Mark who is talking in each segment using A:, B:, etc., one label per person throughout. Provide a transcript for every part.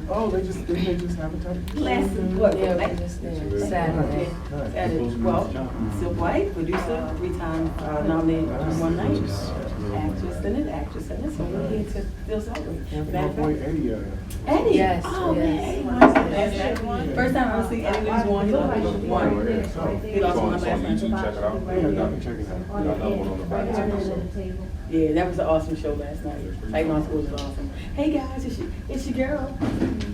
A: Oh, they just have a time.
B: Last, what,
C: Yeah,
B: like,
C: we just did
B: Saturday.
C: Saturday.
B: Well, Silk White, producer, 3-time nominated one night. Actress in it, so we're here to still celebrate.
A: My boy Eddie.
B: Eddie?
C: Yes,
B: Oh,
C: yes.
B: man, Eddie won last night. First time I see Eddie lose one, he lost one. He lost one last night.
A: Check it out. Check it out.
B: Yeah, that was an awesome show last night. Titan on School was awesome. Hey guys, it's your girl.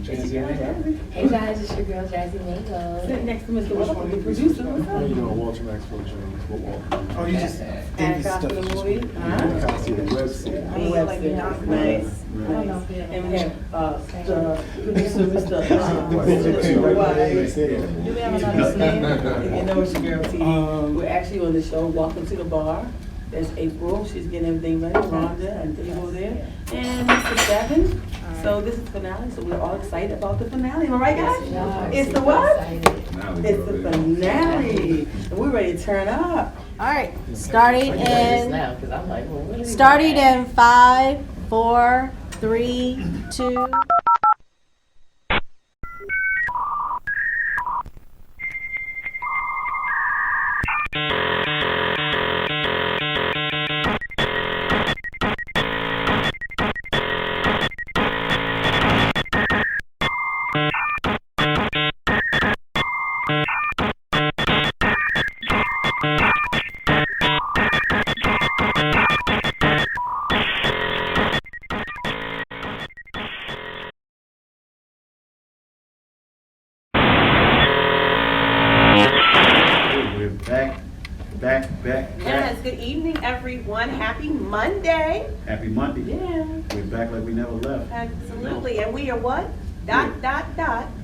B: It's your girl, Jazzy.
C: Hey guys, it's your girl Jaszymango.
B: Sitting next to Mr. Walter, the producer. What's
A: How you
B: up?
A: doing, Walter Maxfield Jones? What Walter? Oh, you just
B: And copy the movie.
A: the web series.
B: And web series. Nice. And we have the producer, Mr. Do we have another name? You know it's your girl, T. We're actually on the show, Welcome to the Bar. There's April, she's getting everything ready, Rhonda and Theo there. And Mr. Seven. So this is finale, so we're all excited about the finale. Am I right, guys? It's the what? It's the finale. And we're ready to turn up.
D: All right, starting in
C: Now, because I'm like, well, what is
D: starting in 5, 4, 3, 2.
E: Back.
F: Yes, good evening, everyone. Happy Monday.
E: Happy Monday.
F: Yeah,
E: We're back like we never left.
F: absolutely. And we are what? Dot.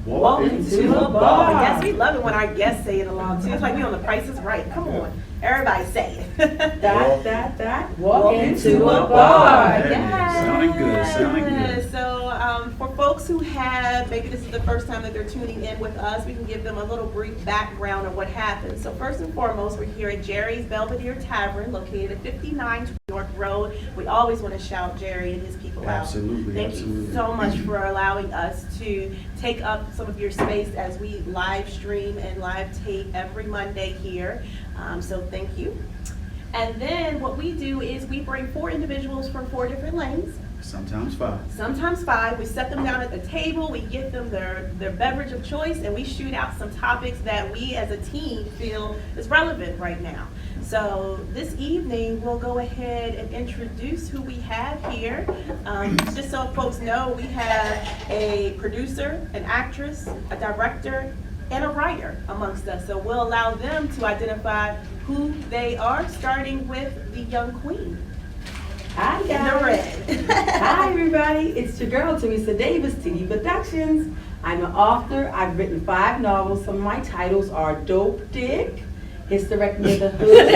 E: Walking
B: to a bar.
F: Yes, we love it when our guests say it along too. It's like we on The Price is Right. Come on. Everybody say it.
B: Walk into a bar.
F: Yes.
E: Sounding good.
F: So for folks who have, maybe this is the first time that they're tuning in with us, we can give them a little brief background of what happened. So first and foremost, we're here at Jerry's Belvedere Tavern, located at 59 York Road. We always want to shout Jerry and his people out.
E: Absolutely.
F: Thank you so much for allowing us to take up some of your space as we live stream and live tape every Monday here. So thank you. And then what we do is we bring 4 individuals from 4 different lanes.
E: Sometimes 5.
F: Sometimes 5. We set them down at the table, we give them their beverage of choice, and we shoot out some topics that we as a team feel is relevant right now. So this evening, we'll go ahead and introduce who we have here. Just so folks know, we have a producer, an actress, a director, and a writer amongst us. So we'll allow them to identify who they are, starting with the young queen.
B: Hi
F: In the
B: guys.
F: red.
B: Hi everybody. It's your girl Teresa Davis, TV Productions. I'm an author. I've written 5 novels. Some of my titles are Dope Dick, Hysterectomy of the Hood.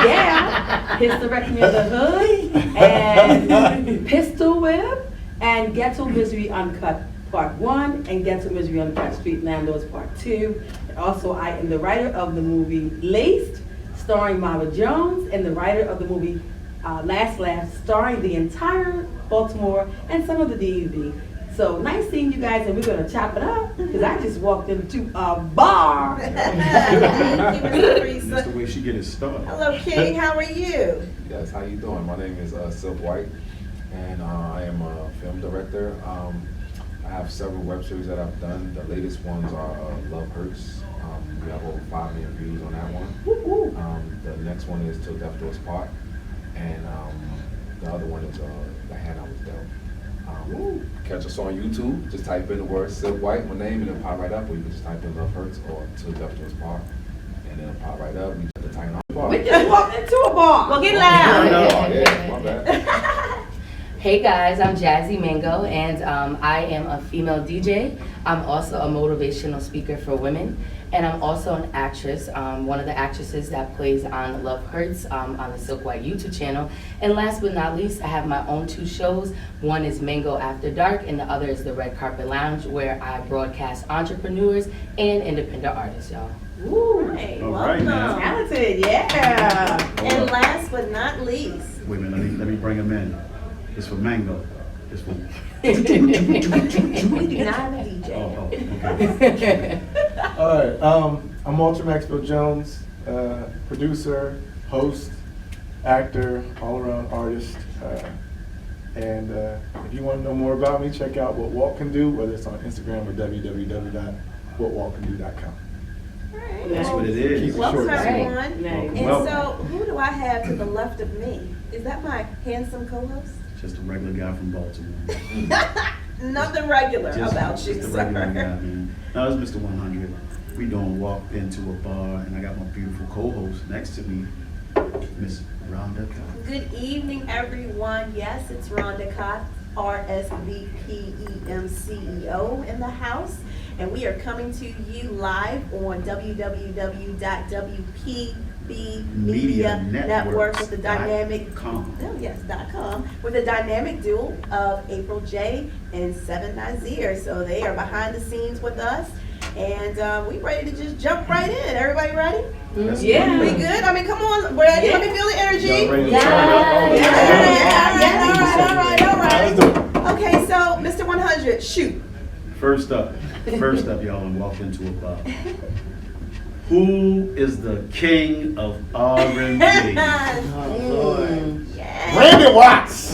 B: Yeah, Hysterectomy of the Hood, and Pistol Whip, and Ghetto Misery Uncut Part 1, and Ghetto Misery Uncut Street Landlords Part 2. And also, I am the writer of the movie Laced, starring Mama Jones, and the writer of the movie Last Laugh, starring the entire Baltimore and some of the DV. So nice seeing you guys, and we're gonna chop it up because I just walked into a bar.
F: Thank you, Ms. Teresa.
E: That's the way she get it started.
F: Hello, King. How are you?
G: Yes, how you doing? My name is Silk White, and I am a film director. I have several web series that I've done. The latest ones are Love Hurts. We have over 5 million views on that one. The next one is Till Death Do Us Part, and the other one is The Hand I Was Dealt. Catch us on YouTube. Just type in the word Silk White, my name, and it'll pop right up. Or you can just type in Love Hurts or Till Death Do Us Part, and it'll pop right up. We just the Titan on the bar.
B: We just walked into a bar.
F: Well, get loud.
G: Yeah, my bad.
C: Hey guys, I'm Jaszymango, and I am a female DJ. I'm also a motivational speaker for women, and I'm also an actress, one of the actresses that plays on Love Hurts on the Silk White YouTube channel. And last but not least, I have my own 2 shows. One is Mango After Dark, and the other is the Red Carpet Lounge, where I broadcast entrepreneurs and independent artists, y'all.
B: Ooh,
F: Hey,
E: All
F: welcome.
E: right, now.
B: talented, yeah.
F: And last but not least,
E: Wait a minute, let me bring him in. It's for Mango. It's fun.
F: We do not have a DJ.
E: Oh, okay.
A: All right, I'm Walter Maxfield Jones, producer, host, actor, all-around artist. And if you want to know more about me, check out What Walt Can Do, whether it's on Instagram or www.whatwaltcanddo.com.
F: Alright.
E: That's what it is.
A: Keep it
F: Welcome,
A: short.
F: everyone.
B: Nice.
F: And
E: Welcome.
F: so, who do I have to the left of me? Is that my handsome co-host?
E: Just a regular guy from Baltimore.
F: Nothing regular
E: Just
F: about you,
E: a
F: sir.
E: regular guy, man. No, it's Mr. 100. We don't walk into a bar, and I got my beautiful co-host next to me, Miss Rhonda Cox.
F: Good evening, everyone. Yes, it's Rhonda Cox, RSVP EMCEO in the house. And we are coming to you live on www.WPB.Media with the dynamic
E: .com.
F: .com with the dynamic duo of April J and Seven Nazir. So they are behind the scenes with us. And we ready to just jump right in. Everybody ready?
B: Yeah.
F: We good? I mean, come on, ready? Let me feel the energy.
A: Y'all ready to
B: Yeah.
F: All right. Okay, so Mr. 100, shoot.
E: First up, y'all, and walk into a bar. Who is the king of RnB?
F: Yes.
A: Randy Watts!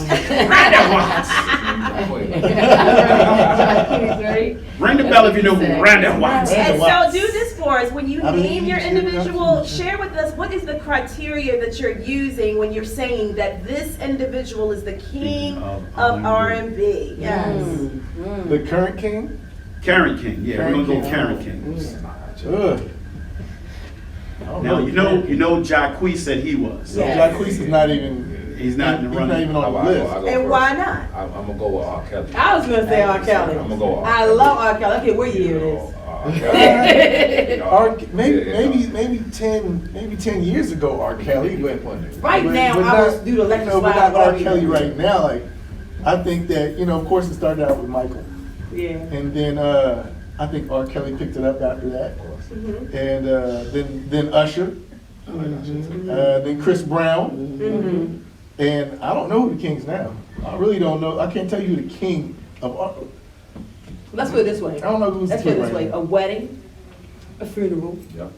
E: Ring the bell if you know who Randy Watts is.
F: And so do this for us. When you
A: I mean,
F: name your
A: you
F: individual,
A: should-
F: share with us what is the criteria that you're using when you're saying that this individual is the king of RnB. Yes.
A: The current king?
E: Karen King, yeah, we're gonna go
A: Karen
E: Karen King.
A: Ugh. I don't
E: Now,
A: know.
E: you know Jacquees said he was.
A: So
F: Yeah.
A: Jacquees is not even.
E: He's not in the
A: He's
E: running.
A: not even on the list.
F: And why not?
G: I'm gonna go with R. Kelly.
B: I was gonna say R. Kelly.
G: I'm gonna go with R.
B: I love R. Kelly. Okay, what year it is?
A: Maybe 10 years ago, R. Kelly, but
B: Right now,
A: but
B: I
A: not-
B: was do the electric
A: no, but
B: slide.
A: not R.
B: whatever
A: Kelly
B: you-
A: right now. Like, I think that of course, it started out with Michael,
B: Yeah.
A: and then I think R. Kelly picked it up after that,
F: Mhm.
A: and then Usher, then Chris Brown, and I don't know who the king's now. I really don't know. I can't tell you who the king of R.
B: Let's put it this way.
A: I don't know who's the
B: Let's put
A: king
B: it this way.
A: right
B: A
A: now.
B: wedding, a funeral,
G: Yep,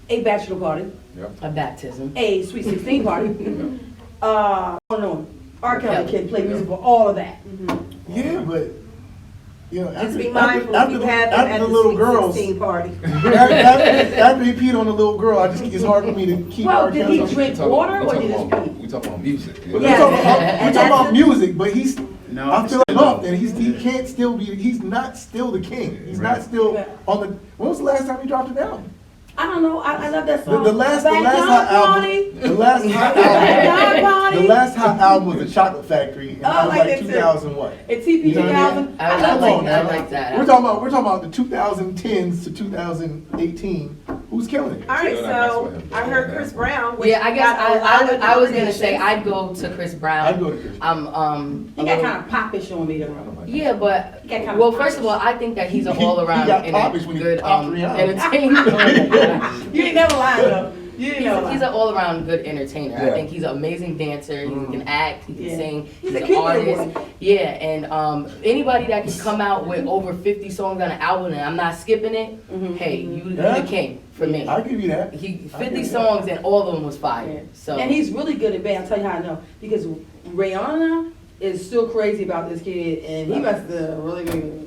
B: a bachelor party,
G: yep.
C: A baptism.
B: a sweet 16 party. I don't know. R. Kelly can play music for all of that.
A: Yeah, but
F: Just be mindful if you have them at
A: the
F: the
A: little
F: Sweet
A: girls.
F: 16 party.
A: After he peed on the little girl, it's hard for me to keep
B: Well,
A: R.
B: did
A: Kelly.
B: he drink water or did he just pee?
G: We talking about music.
A: We're
F: Yeah.
A: talking
F: And
A: about
F: that's
A: music, but he's.
E: No,
A: I feel
E: still
A: enough
E: no.
A: that he can't still be. He's not still the king. He's not still on the. When was the last time he dropped an album?
B: I don't know. I love that
A: The,
B: song.
A: the last
B: Backyard
A: hot
B: party.
A: album. The last hot
B: Backyard
A: album.
B: party.
A: The last hot album was the Chocolate Factory, and
B: Oh,
A: that was
B: like
A: like
B: that too.
A: 2000 what?
B: It's TP
A: You know what I mean?
B: 2000.
C: I
B: I love
A: Come
C: like
A: on
C: that.
A: now.
C: I like that.
A: We're talking about the 2010s to 2018. Who's killing it?
F: All right,
G: Yeah, that's
F: so
G: what him.
F: I heard Chris Brown. which
C: Yeah, I guess
F: got a lot of
C: I was gonna
F: nominations.
C: say I'd go to Chris Brown.
A: I'd go to Chris
C: I'm
B: He
C: a
B: got
C: little-
B: kind of popish on me though.
C: Yeah, but
B: He got kinda
C: well, first of all,
B: popish.
C: I think that he's an
A: He-
C: all around
A: he got popish when he
C: good
A: popped Rihanna.
C: entertainer.
B: You ain't never lied though. You ain't never
C: He's
B: lied.
C: an all around good entertainer. I
A: Yeah.
C: think he's an amazing dancer. He can act. He can
B: Yeah.
C: sing.
B: He's
C: He's
B: a
C: an
B: cute
C: artist.
B: little boy.
C: Yeah, and anybody that can come out with over 50 songs on an album and I'm not skipping it, hey, you
A: Yeah.
C: the king for me.
A: I'll give you that.
C: He
A: I'll
C: 50
A: give you
C: songs
A: that.
C: and all of them was fire. So
B: And he's really good at band. I'll tell you how I know. Because Rihanna is still crazy about this kid, and he must have really been.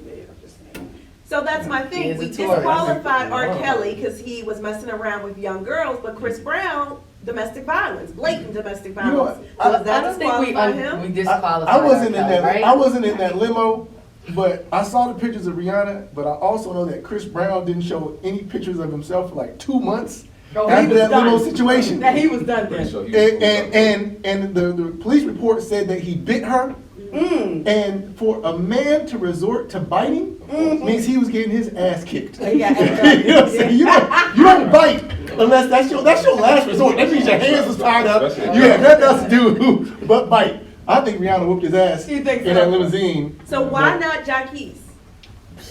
F: So that's my thing.
C: He is
F: We
C: a tourist.
F: disqualified R.
A: Wow.
F: Kelly because he was messing around with young girls, but Chris Brown, domestic violence, blatant domestic
A: You know
F: violence.
A: what?
F: So does
C: I
F: that
C: don't think
F: disqualify him?
C: we disqualified.
A: I wasn't in
C: R.
A: that.
C: Kelly, right?
A: I wasn't in that limo, but I saw the pictures of Rihanna. But I also know that Chris Brown didn't show any pictures of himself for like 2 months
B: Oh, he
A: after
B: was
A: that
B: done.
A: limo situation.
B: That he was done
G: Pretty
B: then.
G: sure he was
A: And the police report said that he bit her. And for a man to resort to biting means he was getting his ass kicked.
B: He got
A: You know what I'm saying? You don't bite unless that's your last resort. That means your hands was tied up. You had nothing else to do but bite. I think Rihanna whooped his ass
B: You think
A: in
B: so?
A: that limousine.
F: So why not Jacquees?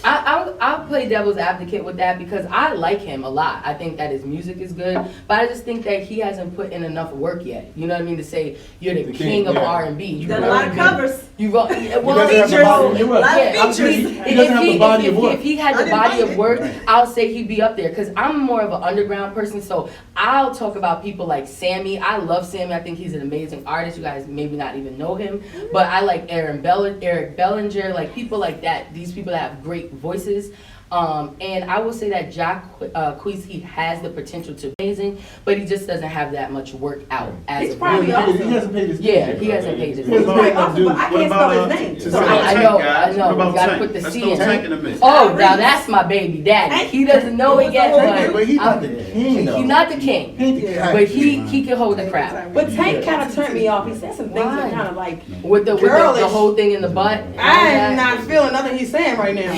C: I'll play devil's advocate with that because I like him a lot. I think that his music is good, but I just think that he hasn't put in enough work yet. You know what I mean? To say you're the king of
A: yeah.
C: R&B. You
F: Done a lot of covers.
C: You wrote, well,
A: doesn't have the body- you're right.
F: Lot of features.
A: He doesn't have the body of work.
C: If he had the body of
F: Uninvited.
C: work,
A: Right.
C: I'll say he'd be up there because I'm more of an underground person. So I'll talk about people like Sammy. I love Sammy. I think he's an amazing artist. You guys maybe not even know him, but I like Eric Bellinger, like people like that. These people that have great voices. And I will say that Jacquees, he has the potential to be amazing, but he just doesn't have that much work out as
B: He's
C: a
B: probably
A: He
B: awesome.
A: hasn't paid his
C: Yeah,
A: dues
C: he
A: yet.
C: hasn't paid his
A: He hasn't
C: dues.
A: paid
B: Awesome,
A: his
B: but I
A: dues.
B: can't spell his name.
A: To
E: What
A: say-
E: about
C: I
E: Tank,
C: know,
E: guys?
C: I know.
E: What about
C: You gotta
E: Tank?
C: put the
E: Let's
C: C
E: throw
C: in.
E: Tank in the mix.
C: Oh, now that's my baby daddy. He doesn't know it yet,
A: But he's not the king, though.
C: he's not the king.
A: He ain't the king.
C: But he can hold the crowd.
B: But Tank kind of turned me off. He said some things
C: Why?
B: that kind of like,
C: With the
B: Girlish.
C: whole thing in the butt.
B: I am not feeling nothing he's saying right now.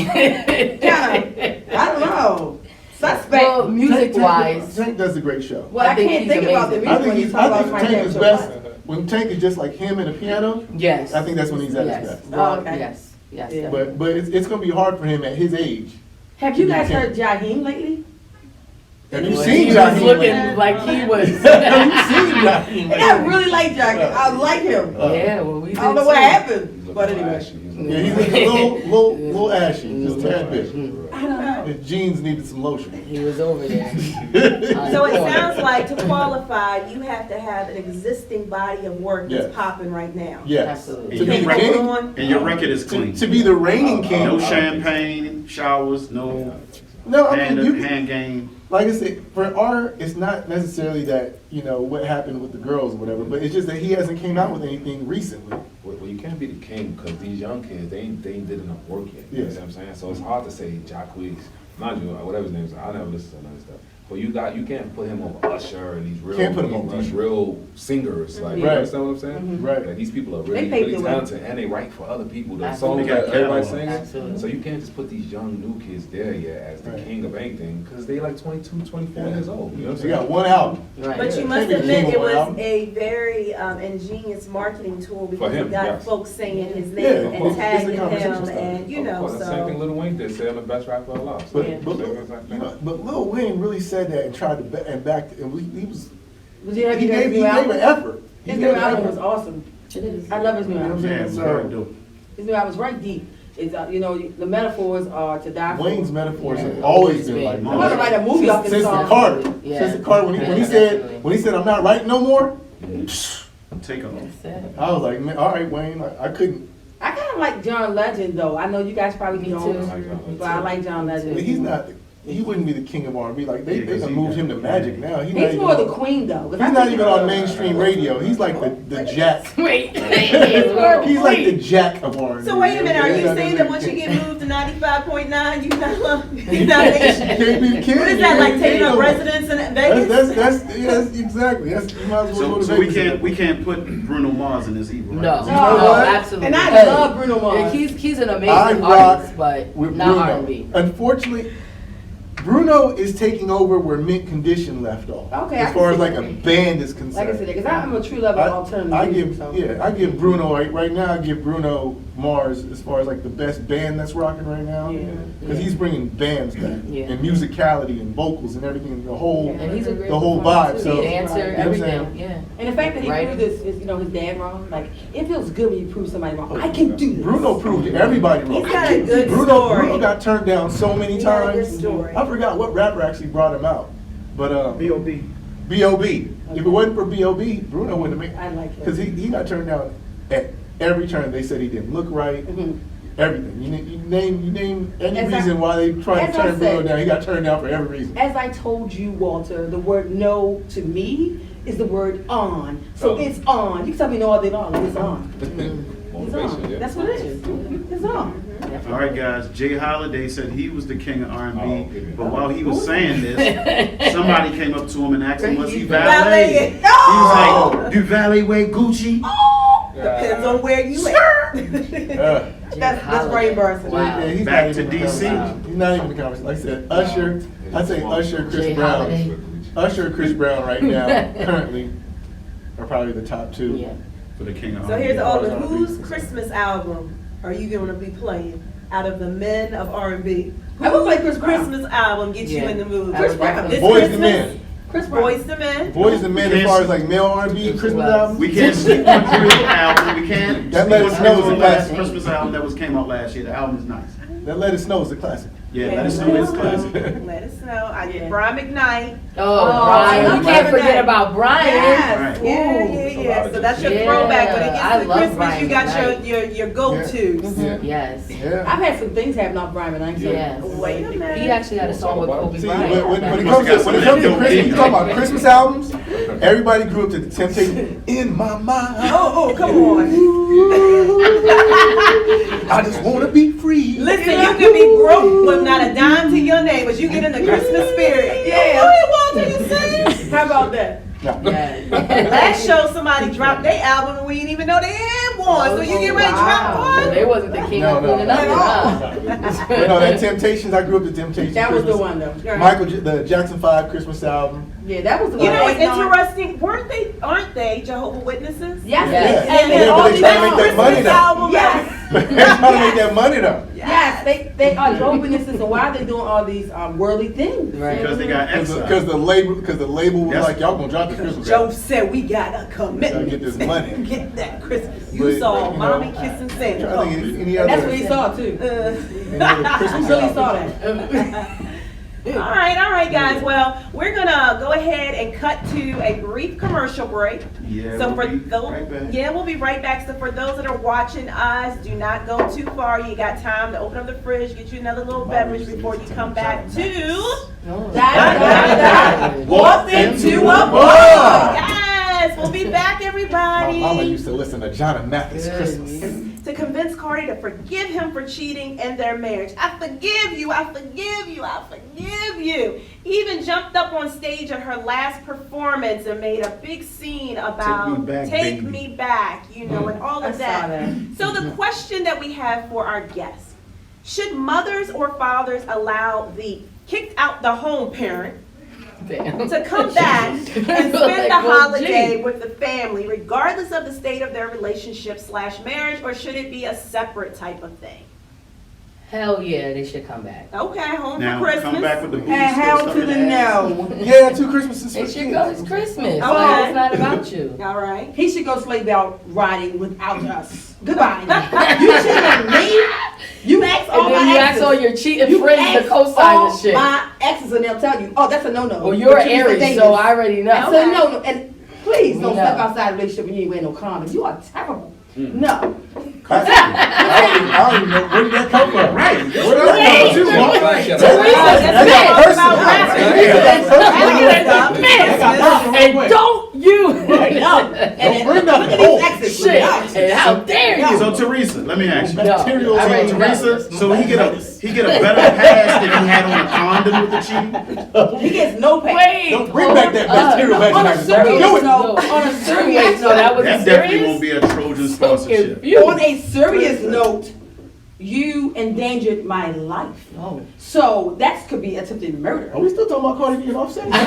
B: Kind of, I don't know. Suspect.
C: Well, music wise.
A: Tank does a great show.
B: Well, I
C: think
B: can't
C: he's
B: think about the
C: amazing.
A: I
B: music when
A: think
B: you talk about my
A: Tank
B: name.
A: is best when Tank is just like him and a piano.
C: Yes.
A: I think that's when he's at
C: Yes.
A: his best.
B: Oh, okay.
C: Yes. Yes.
B: Yeah.
A: But it's gonna be hard for him at his age.
B: Have you guys heard Jaheim lately?
A: Have you
C: He
A: seen
C: was
A: Jaheim?
C: looking like he was.
A: Have you seen Jaheim?
B: And I really like Jaheim. I like him.
C: Yeah, well, we
B: I don't know
C: did
B: what
C: too.
B: happened, but anyway.
A: Yeah, he's a little ashy, just a tad bit.
B: I don't know.
A: His jeans needed some lotion.
C: He was over there.
F: So it sounds like to qualify, you have to have an existing body of work that's
A: Yes.
F: popping right now.
A: Yes.
C: Absolutely.
A: To be
F: Can't
A: the
F: put
A: king,
F: on.
E: And your record is clean.
A: to be the reigning king.
E: No champagne, showers, no
A: No, I mean, you,
E: hand game.
A: like I said, for art, it's not necessarily that, you know, what happened with the girls or whatever, but it's just that he hasn't came out with anything recently.
G: Well, you can't be the king because these young kids, they ain't did enough work yet. You know
A: Yeah.
G: what I'm saying? So it's hard to say Jacquees, not you, whatever his name is. I never listen to none of this stuff. But you can't put him over Usher and these real,
A: Can't put him over
G: these
A: Usher.
G: real singers. Like, you
A: Right.
G: understand what I'm saying?
A: Right.
G: Like these people are
B: They
G: really,
B: paved
G: really
B: the way.
G: talented and they write for other people. The
C: Absolutely.
G: songs
E: They got
G: that everybody's
E: catalog.
G: singing.
C: Absolutely.
G: So you can't just put these young new kids there yet as the
A: Right.
G: king of anything because they like 22, 24 years old. You know what I'm
A: So
G: saying?
A: you got one album.
C: Right.
F: But you
A: Yeah.
F: must
A: Can't be the
F: admit
A: king
F: it
A: of one
F: was
A: album.
F: a very ingenious marketing tool because
G: him,
F: you got
G: yes.
F: folks saying his name
A: Yeah,
F: and
A: it's the
F: tagging
A: conversation
F: him
A: starter.
F: and, you
G: Of
F: know,
G: course, the same thing
F: so.
G: Lil Wayne did, say I'm the best rapper alive. So,
A: But,
C: Yeah.
A: but,
G: same
A: Lil-
G: exact
A: you know,
G: thing.
A: but Lil Wayne really said that and tried to back, and he was,
B: Did you have
A: he
B: you guys
A: gave
B: new
A: an
B: album?
A: effort. He
B: His
A: gave
B: new
A: an
B: album
A: effort.
B: was awesome.
C: It is.
B: I love his new album.
E: Yeah, it's
A: So-
E: very dope.
B: His new album's right deep. It's you know, the metaphors are to die for.
A: Wayne's metaphors have
C: Yeah.
A: always been like
C: I
A: that.
B: I want to write a movie off this
A: Since the
B: song.
A: Carter,
C: Yeah.
A: since the Carter, when he
C: Definitely.
A: said I'm not writing no more,
E: Take off.
C: That's it.
A: I was like, man, all right, Wayne, I couldn't.
B: I kind of like John Legend though. I know you guys probably
C: Me
B: don't,
C: too.
B: but I like John Legend.
A: But he's not. He wouldn't be the king of R&B. Like
E: Yeah,
A: they
E: 'cause
A: done
E: he
A: moved
E: got-
A: him to Magic now. He's,
B: He's more the queen though. 'cause I
A: He's not
B: think-
A: even on mainstream radio. He's like the jack.
C: Wait,
A: He's like the jack of R&B.
F: So wait a minute, are
A: He's
F: you
A: not
F: saying
A: the
F: that once you
A: king.
F: get moved to 95.9, you're not
A: You can't be the king.
F: What is that, like taking up
A: No.
F: residence in Vegas?
A: That's yes, exactly. That's, you might as well go to
E: So we
A: Vegas.
E: can't put Bruno Mars in this either, right?
C: No,
A: You know
C: no,
A: what?
C: absolutely.
B: And I
A: Hey.
B: love Bruno
C: Yeah,
B: Mars.
C: he's an
A: I
C: amazing
A: rock
C: artist, but
A: with
C: not
A: Bruno.
C: R&B.
A: Unfortunately, Bruno is taking over where Mint Condition left off.
B: Okay, I
A: As
B: can
A: far as
B: see
A: like
B: that.
A: a band is
B: Like I
A: concerned.
B: said, because I'm a true lover of alternative
A: I
B: music.
A: give
B: So.
A: I give Bruno right now. I give Bruno Mars as far as like the best band that's rocking right now.
B: Yeah.
A: Because he's bringing bands back
C: Yeah.
A: and musicality and vocals and everything. The whole
C: And he's a great
A: the whole
C: performer,
A: vibe.
C: too.
A: So
C: Dancer,
A: you know what I'm saying?
C: everything. Yeah.
B: And the fact that he
C: Right.
B: proved this is, you know, his dad wrong. Like, it feels good when you prove somebody wrong. I can do this.
A: Bruno proved everybody wrong.
F: He's got a good
A: Bruno
F: story.
A: got turned down so many
F: He got a good
A: times.
F: story.
A: I forgot what rapper actually brought him out, but
E: B.O.B.
A: B.O.B. If it wasn't for B.O.B., Bruno wouldn't have made.
B: I like him.
A: Because he got turned down at every turn. They said he didn't look right.
B: Mhm.
A: Everything. You name any
B: As I-
A: reason why they tried
B: as
A: to
B: I
A: turn Bruno
B: said-
A: down. He got turned down for every reason.
B: As I told you, Walter, the word no to me is the word on. So
G: Oh.
B: it's on. You can tell me no all day long. It's on. It's
G: Motivation,
B: on.
G: yeah.
B: That's what it is. It's on.
E: All right, guys. Jay Holiday said he was the king of R&B,
G: Oh, okay.
E: but while he was saying this, somebody came up to him and asked him, "Was he valet?"
F: Valet.
E: He
F: No!
E: was like, "Do valet wear Gucci?"
F: Depends on where you at.
B: That's very embarrassing.
C: Wow.
A: Yeah, he's
E: Back
A: not
E: to
A: even in the
E: DC.
A: conversation. He's not even in the conversation. Like I said, Usher. I say Usher, Chris
C: Jay
A: Brown.
C: Holiday.
A: Usher and Chris Brown right now currently are probably the top two.
C: Yeah.
E: For the king of
F: So
E: R&B.
F: here's the order. Whose Christmas album are you going to be playing? out of the men of R&B?
B: I would like Chris Brown.
F: Christmas album get you
C: Yeah.
F: in the mood?
C: Chris Brown.
F: This
A: Boys
F: Christmas,
A: and Men.
B: Chris Brown.
F: Boys to Men.
A: Boys and Men as far as like male R&B Christmas
C: Well,
A: albums.
E: We can't sleep on Creole album. We can't.
A: That Let It
E: sleep
A: Snow
E: on
A: is a
E: the last
A: classic.
E: Christmas album that came out last year. The album is nice.
A: That Let It Snow is a classic.
E: Yeah, Let It Snow is classic.
F: Let us know. I
B: Yeah.
F: get Brian McKnight.
C: Oh,
B: I
C: Brian,
B: love
C: we can't
B: Brian.
C: forget about Brian.
F: Yes.
E: Right.
F: Yeah. So that's your
C: Yeah.
F: throwback. When it
C: I
F: gets to
C: love
F: Christmas,
C: Brian
F: you got
C: McKnight.
F: your go-tos.
A: Yeah.
C: Yes.
A: Yeah.
B: I've had some things happen off Brian McKnight. so-
C: Yes.
F: Wait a minute.
C: He actually had a song with Kobe
A: See,
C: Bryant.
A: when it
E: You
A: comes
E: must
A: to
E: have got some
A: Christmas, you talk about
E: dope
A: Christmas albums, everybody grew up to the Temptation in my mind.
F: Oh, come on.
A: I just want to be free.
F: Listen, you can be broke with not a dime to your name, but you get in the Christmas spirit.
B: Yeah.
F: What, Walter, you say?
B: How about that?
A: No.
C: Yes.
F: Last show, somebody dropped their album and we didn't even know they had one. So you get ready to drop
C: Wow.
F: one?
C: They wasn't the king
A: No,
C: of
A: no.
C: Queen of nothing, huh?
A: You know, that Temptations, I grew up to Temptations.
B: That was the
A: Christmas.
B: one though.
A: The Jackson 5 Christmas album.
B: Yeah, that was the one.
F: You know what's
B: Waiting on-
F: interesting? Aren't they Jehovah's Witnesses?
B: Yes.
C: Yes.
B: And
A: Yeah,
B: then
A: but
B: all
A: they
B: these
A: try to make that
B: songs.
A: money though.
F: album.
B: Yes.
A: They're trying to make that money though.
B: Yes, they are Jehovah's Witnesses, and why are they doing all these worldly things?
C: Right.
E: Because they got exiled.
A: Because the label was
E: Yes.
A: like, y'all gonna drop the Christmas
F: Joe
A: album.
F: said we got a commitment.
A: Gotta get this money.
F: Get that Christmas.
A: But,
F: You saw
A: you
F: mommy
A: know,
F: kissing
A: I'm
F: Santa.
A: trying to think of any
B: And that's
A: other,
B: what he saw too.
A: any other Christmas
B: He really
A: album.
B: saw that.
F: All right, guys. Well, we're gonna go ahead and cut to a brief commercial break.
E: Yeah,
F: So
E: we'll
F: for
E: be
F: those,
E: right back.
F: yeah, we'll be right back. So for those that are watching us, do not go too far. You got time to open up the fridge, get you another little beverage before you come back to
B: Walked into a bar.
F: Yes, we'll be back,
A: My
F: everybody.
A: mama used to listen to John and Mathis
C: Good.
A: Christmas.
F: To convince Cardi to forgive him for cheating in their marriage. I forgive you, I forgive you, I forgive you. He even jumped up on stage at her last performance and made a big scene about
E: Take Me Back,
F: Take
E: Baby.
F: Me Back, you know, and all
B: I
F: of
B: saw
F: that.
B: that.
F: So the question that we have for our guests, should mothers or fathers allow the kicked out the home parent
C: Damn.
F: to come back and spend
C: Like,
F: the
C: well,
F: holiday
C: gee.
F: with the family, regardless of the state of their relationship / marriage, or should it be a separate type of thing?
C: Hell yeah, they should come back.
F: Okay, home
E: Now
F: for Christmas.
E: come back with the booty
B: And
E: still
B: hell
E: stuck
B: to
E: in
B: the
E: ass.
B: no.
A: Yeah, 2 Christmases for
C: It should
A: kids.
C: go. It's Christmas.
F: Okay.
C: Like, it's not about you.
F: All right.
B: He should go sleigh bell riding without us. Goodbye. You cheated me. You asked all
C: And
B: my
C: then you ask
B: exes.
C: all your cheating
B: You
C: friends
B: asked
C: to co-sign
B: all
C: the shit.
B: my exes and they'll tell you, oh, that's a no-no.
C: Well, you're
B: But you
C: Aries,
B: Davis.
C: so I already know.
B: That's a no-no. And please don't
C: No.
B: step outside a relationship when you ain't wearing no condom. You are terrible. No.
A: I don't even know where did that come from. Right. Where did that come from?
C: And don't you
B: And
A: bring
B: look
A: that
B: at
A: home.
B: these exes.
C: shit.
B: No.
C: And how dare you?
E: So Teresa, let me ask you.
C: No,
A: Materials
C: I
A: on
C: already know.
E: Teresa, so he get a better pass if he had on a condom with the cheating?
B: He gets no pay.
C: Wait,
A: Don't bring back that material
B: On a
A: vagina.
B: serious
A: Do it.
B: note, on a serious
C: No, that was
E: That
C: serious.
E: definitely won't be a Trojan
C: So
E: sponsorship.
C: confused.
B: On a serious note, you endangered my life.
C: Oh.
B: So that could be attempted murder.
A: Are we still talking about Cardi B and Offset?
F: Because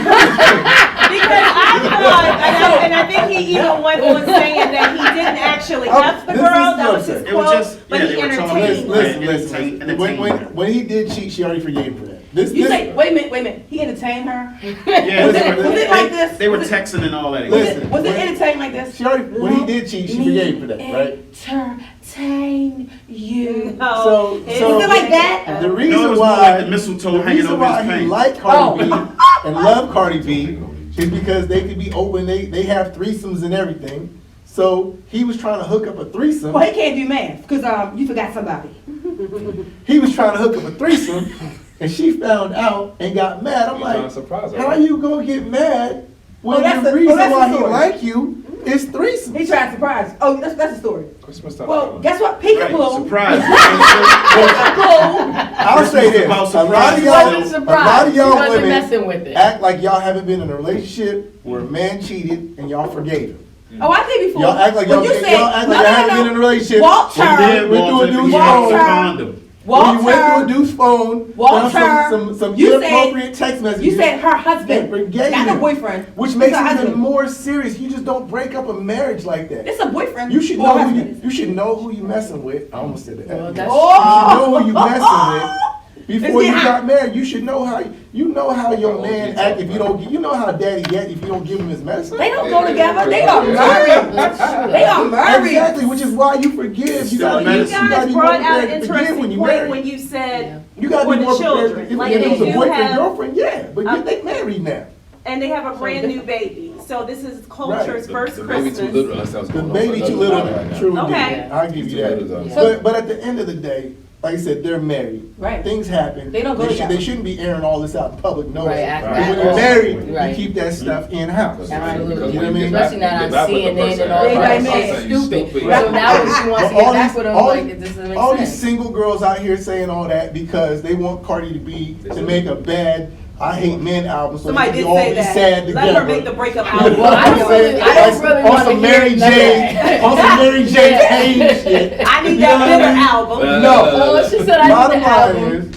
F: I thought, and I think he even went on saying that he didn't actually F the
A: This
F: girl,
A: is
F: that was his
A: nonsense.
E: It was
F: quote,
E: just-
F: but
E: yeah,
F: he
E: they were talking-
F: entertained her.
A: Listen. When he did cheat, she already forgave him for that.
B: You say, wait a minute. He entertained her?
E: Yeah,
B: Was
E: they
B: it-
E: were-
B: was it like this?
E: They were
B: Was it-
E: texting and all that.
A: Listen.
B: Was it entertained like this?
A: She already, when he did cheat, she forgave him for that, right?
B: Entertain you.
F: No.
A: So
B: Was it like that?
A: the
E: No,
A: reason
E: it was more
A: why
E: like the mistletoe
A: the
E: hanging
A: reason
E: over
A: why
E: his
A: he
E: paint.
A: liked Cardi B and loved Cardi B is because they could be open. They have threesomes and everything. So he was trying to hook up a threesome.
B: Well, he can't do math because you forgot somebody.
A: He was trying to hook up a threesome, and she found out and got mad. I'm
G: You trying to
A: like,
G: surprise her,
A: how
G: right?
A: you gonna get mad when
B: Oh, that's
A: the
B: the-
A: reason
B: that's the
A: why he
B: story.
A: like you is threesome?
B: He tried to surprise. Oh, that's the story.
G: Christmas time.
B: Well, guess what?
E: Right,
B: Peekaboo.
E: surprise.
B: Peekaboo.
A: I'll say this:
E: About
A: a lot of
E: surprises.
A: y'all,
C: Wasn't
A: a
C: surprised.
A: lot of
C: He
A: y'all
C: wasn't
A: women
C: messing with it.
A: act like y'all haven't been in a relationship where a man cheated and y'all forgave him.
B: Oh, I did before.
A: Y'all act like
B: When
A: y'all,
B: you
A: y'all
B: said,
A: act like
B: no,
A: y'all haven't been in a relationship.
B: Walter.
E: He did,
A: We're
E: Walter,
A: doing
E: he
A: dudes
E: had on
A: wrong.
E: a condom.
A: When you went
B: Walter.
A: through a dude's phone,
B: Walter,
A: found some
B: you
A: inappropriate text messages.
B: You said her husband,
A: that forgave
B: not her
A: him,
B: boyfriend.
A: which
B: It's
A: makes
B: her
A: it even
B: husband.
A: more serious. You just don't break up a marriage like that.
B: It's a boyfriend.
A: You should
B: or
A: know
B: a
A: who
B: husband.
A: you should know who you messing with. I almost said that.
C: Well,
A: You
C: that's-
A: should know who you messing with before
B: It's
A: you
B: getting
A: got married. You should know how your
G: Oh,
A: man
G: he's
A: act
G: talking
A: if you don't. You know how daddy get if you don't give him his medicine.
B: They don't go together. They are
G: Yeah.
B: married. They are married.
A: Exactly, which is why you forgive. You
F: So
A: gotta
F: you
A: be
F: guys
A: more
F: brought out an
A: prepared to forgive
F: interesting
A: when you
F: point
A: marry.
F: when you said,
A: You gotta
F: for
A: be
F: the
A: more prepared.
F: children.
A: If
F: Like,
A: it
F: they
A: was a
F: do
A: boyfriend
F: have-
A: girlfriend, yeah, but they married now.
F: and they have a brand new baby. So this is culture's
A: Right.
F: first
G: The baby too
F: Christmas.
G: little. That's what's
A: The
G: going on.
A: baby
G: So
A: too
G: it
A: little,
G: doesn't matter right now.
A: true
F: Okay.
A: indeed. I'll give you
G: Too little,
A: that.
G: though.
A: But at the end of the day, like I said, they're married.
B: Right.
A: Things happen.
B: They don't go together.
A: They shouldn't be airing all this out in public notice.
C: Right,
A: Because
C: right.
A: when you're married,
C: Right.
A: you keep that stuff in house.
C: Absolutely.
A: You know what I mean?
C: Especially not on CNN and all
B: They
C: that.
B: like
C: It's
B: me.
C: stupid.
G: Stupid.
C: So now when she wants to
A: But
C: get back with him, like, this doesn't
A: all
C: make
A: these
C: sense.
A: single girls out here saying all that because they want Cardi to make a bad I Hate Men album so
F: Somebody
A: they
F: did
A: can all
F: say
A: be
F: that.
A: sad together.
F: Let her make the breakup album.
C: Well, I don't really
A: on
C: want to
A: some
C: hear
A: Mary
C: none of
A: J,
C: that.
A: on some Mary J.
C: Yeah.
A: Payne shit.
F: I need
A: You
F: that
A: know what
F: bitter
A: I mean?
F: album.
A: No.
C: Oh, she said I
A: Bottom
C: need the
A: line
C: album.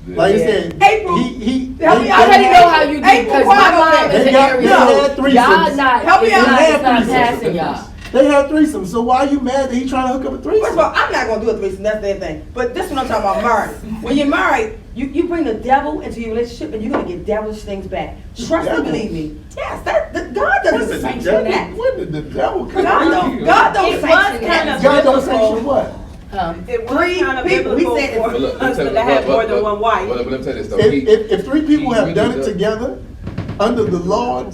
A: is, like I
C: Yeah.
A: said,
B: April,
A: he
B: help me
C: I
B: out.
C: already know how you do
B: April,
C: because my
B: quiet on
C: mom
B: that.
C: is
A: They
C: an
A: got-
C: area.
A: they had threesomes.
C: Y'all not.
B: Help me
C: it's
B: out.
C: not-
A: They
C: It's not
A: had
C: passing y'all.
A: They had threesomes, so why are you mad that he trying to hook up a
B: First
A: threesome?
B: of all, I'm not gonna do a threesome, that's their thing. But this is what I'm talking about, married. When you're married, you bring the devil into your relationship and you're gonna get devilish things back. Trust
A: Devil?
B: me, believe me. Yes, God doesn't sanction that.
A: When did the devil come?
B: God don't
F: It was
B: sanction
F: kind
B: that.
F: of
A: God don't
F: biblical.
A: sanction what?
F: It was
B: Three
F: kind of
B: people, he
F: biblical
B: said
F: for
B: it.
G: But look, let me tell
F: husband
G: you-
F: to have
G: but-
F: more than
G: but-
F: one wife.
G: But let me tell you this though.
A: If three people
G: he
A: have
G: really
A: done it
G: does-
A: together under the law,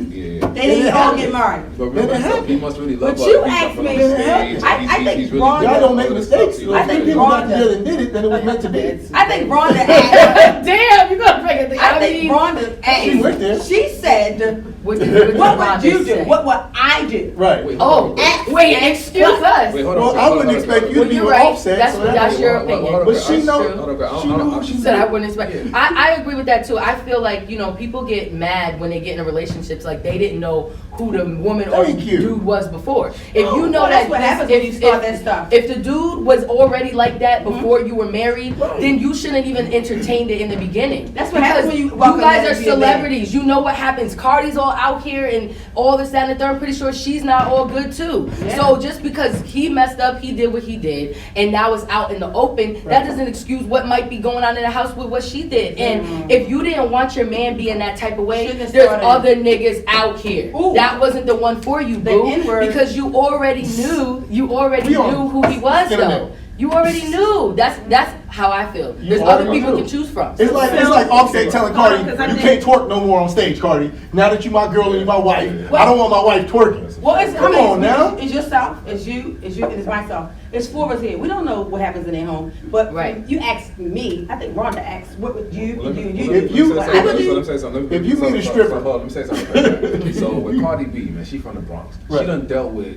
G: Yeah.
B: They didn't all get married.
G: But remember,
A: Then it
G: he must really love
B: But
G: us.
B: you
G: He's
B: asked
G: from
B: me-
G: the
A: Then it
G: stage.
A: happened.
B: I think
G: He's really
B: Ron-
G: doing
A: y'all don't make
G: all this
A: mistakes.
G: stuff,
A: If
B: I
A: three
B: think
A: people got
B: Rhonda-
A: together and did it, then it was meant to be.
B: I think Rhonda asked.
C: Damn, you gonna break it.
B: I think Rhonda
A: She went there.
B: asked. She said,
C: What
B: what would you do? What would I do?
A: Right.
G: Wait,
C: Oh, wait, excuse us.
G: Wait, hold on.
A: Well, I wouldn't expect you
C: Well,
A: to be
C: you're
A: with
C: right.
A: Offset.
C: That's
A: so
C: what- that's your opinion.
A: But she
C: That's
A: know.
C: true.
A: She knew who
C: She
A: she
C: said I
A: married.
C: wouldn't expect. I agree with that too. I feel like, you know, people get mad when they get in relationships like they didn't know who the woman or
A: Thank you.
C: dude was before. If you know
B: Well, that's
C: that
B: what
C: this-
B: happens when you start that stuff.
C: If the dude was already like that before you were married,
A: Right.
C: then you shouldn't even entertained it in the beginning.
B: That's what happens when you
C: you
B: welcome
C: guys
B: that
C: are
B: to be a man.
C: celebrities. You know what happens. Cardi's all out here and all this, that, and the third. I'm pretty sure she's not all good too.
B: Yeah.
C: So just because he messed up, he did what he did, and now it's out in the open, that doesn't excuse what might be going on in the house with what she did. And if you didn't want your man being that type of way,
B: Shouldn't have
C: there's
B: started.
C: other niggas out here.
B: Ooh.
C: That wasn't the one for you,
B: The
C: boo.
B: N-word.
C: Because you already knew
A: We on
C: who he was
A: internet.
C: though. You already knew. That's how I feel. There's
A: You
C: other
A: already
C: people
A: knew.
C: to choose from.
A: It's like Offset telling Cardi,
F: Because I
A: you
F: think-
A: can't twerk no more on stage, Cardi. Now that you my girl and you my wife,
B: What?
A: I don't want my wife twerking.
B: Well, it's
A: Come on now.
B: It's yourself, it's you, and it's myself. It's four of us here. We don't know what happens in their home, but
C: Right.
B: you asked me. I think Rhonda asked, "What would you
G: Well,
B: and
G: let
B: you
G: me-
B: and you?"
G: let me
A: If you-
G: say
B: What
G: something.
B: I would do-
G: Let me say something.
A: if you meet a stripper-
G: Hold on, let me say something. Right. So with Cardi B, man, she from the Bronx.
A: Right.
G: She done dealt with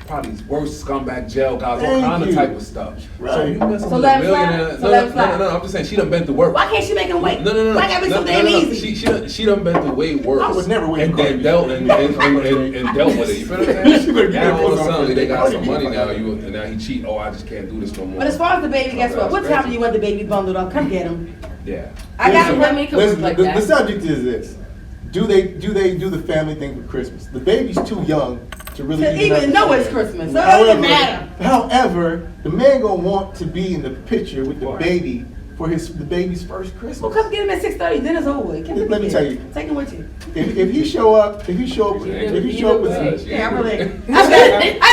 G: probably worst scumbag jail guys, all
A: Thank
G: kind of
A: you.
G: type of stuff. So
A: Right.
G: you messing
B: So
G: with
B: let
G: a
B: him slide?
G: millionaire?
B: So let him slide?
G: No. I'm just saying she done been through work.
B: Why can't she make him wait?
G: No.
B: Why gotta be so damn easy?
G: She done been through way worse.
A: I would never wait
G: and
A: for Cardi
G: then
A: B.
G: dealt and dealt with it. You feel what I'm
A: She would
G: saying?
A: get
G: Now
A: her
G: all of a
A: pussy on
G: sudden they got
A: Cardi
G: some
A: B.
G: money now. And now he cheat. Oh, I just can't do this no more.
B: But as far as the baby, guess what? What time do you want the baby bundled up? Come get him.
G: Yeah.
B: I got
C: Listen,
B: him.
C: make it work
A: Listen,
C: like
A: the
C: that.
A: subject is this: do they do the family thing for Christmas? The baby's too young to really
B: To even know it's
A: understand.
B: Christmas, so it doesn't matter.
A: However, the man gonna want to be in the picture with the baby for the baby's first
B: Well,
A: Christmas.
B: come get him at 6:30. Dinner's over. With. Come
A: Let
B: get
A: me
B: him.
A: tell you.
B: Take him with you.
A: If he show up with
B: I just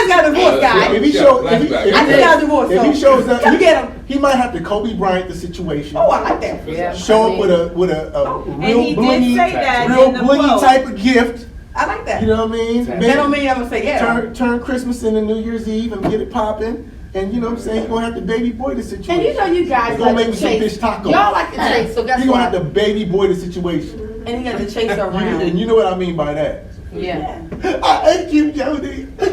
B: got a divorce, guy.
A: if he
B: got a divorce.
A: if
B: so
A: he shows up,
B: come get him.
A: he might have to Kobe Bryant the situation.
B: Oh, I like that.
C: Yeah.
A: Show
C: I
A: up
C: mean-
A: with a
F: And
A: real
F: he did
A: blingy,
F: say that
A: real
F: in the
A: blingy
F: quote.
A: type of gift.
B: I like that.
A: You know what I mean?
B: That don't mean I'm gonna say yeah.
A: Turn Christmas into New Year's Eve and get it popping. And you know what I'm saying? He's gonna have to baby boy the situation.
B: And you know you guys
A: He's gonna
B: like
A: make
B: to
A: me some
B: chase.
A: fish tacos.
B: Y'all like to chase, so guess
A: He's gonna
B: what?
A: have to baby boy the situation.
B: And he got to chase her
A: And
B: around.
A: you know what I mean by that.
C: Yeah.
A: I hate you, Jody. I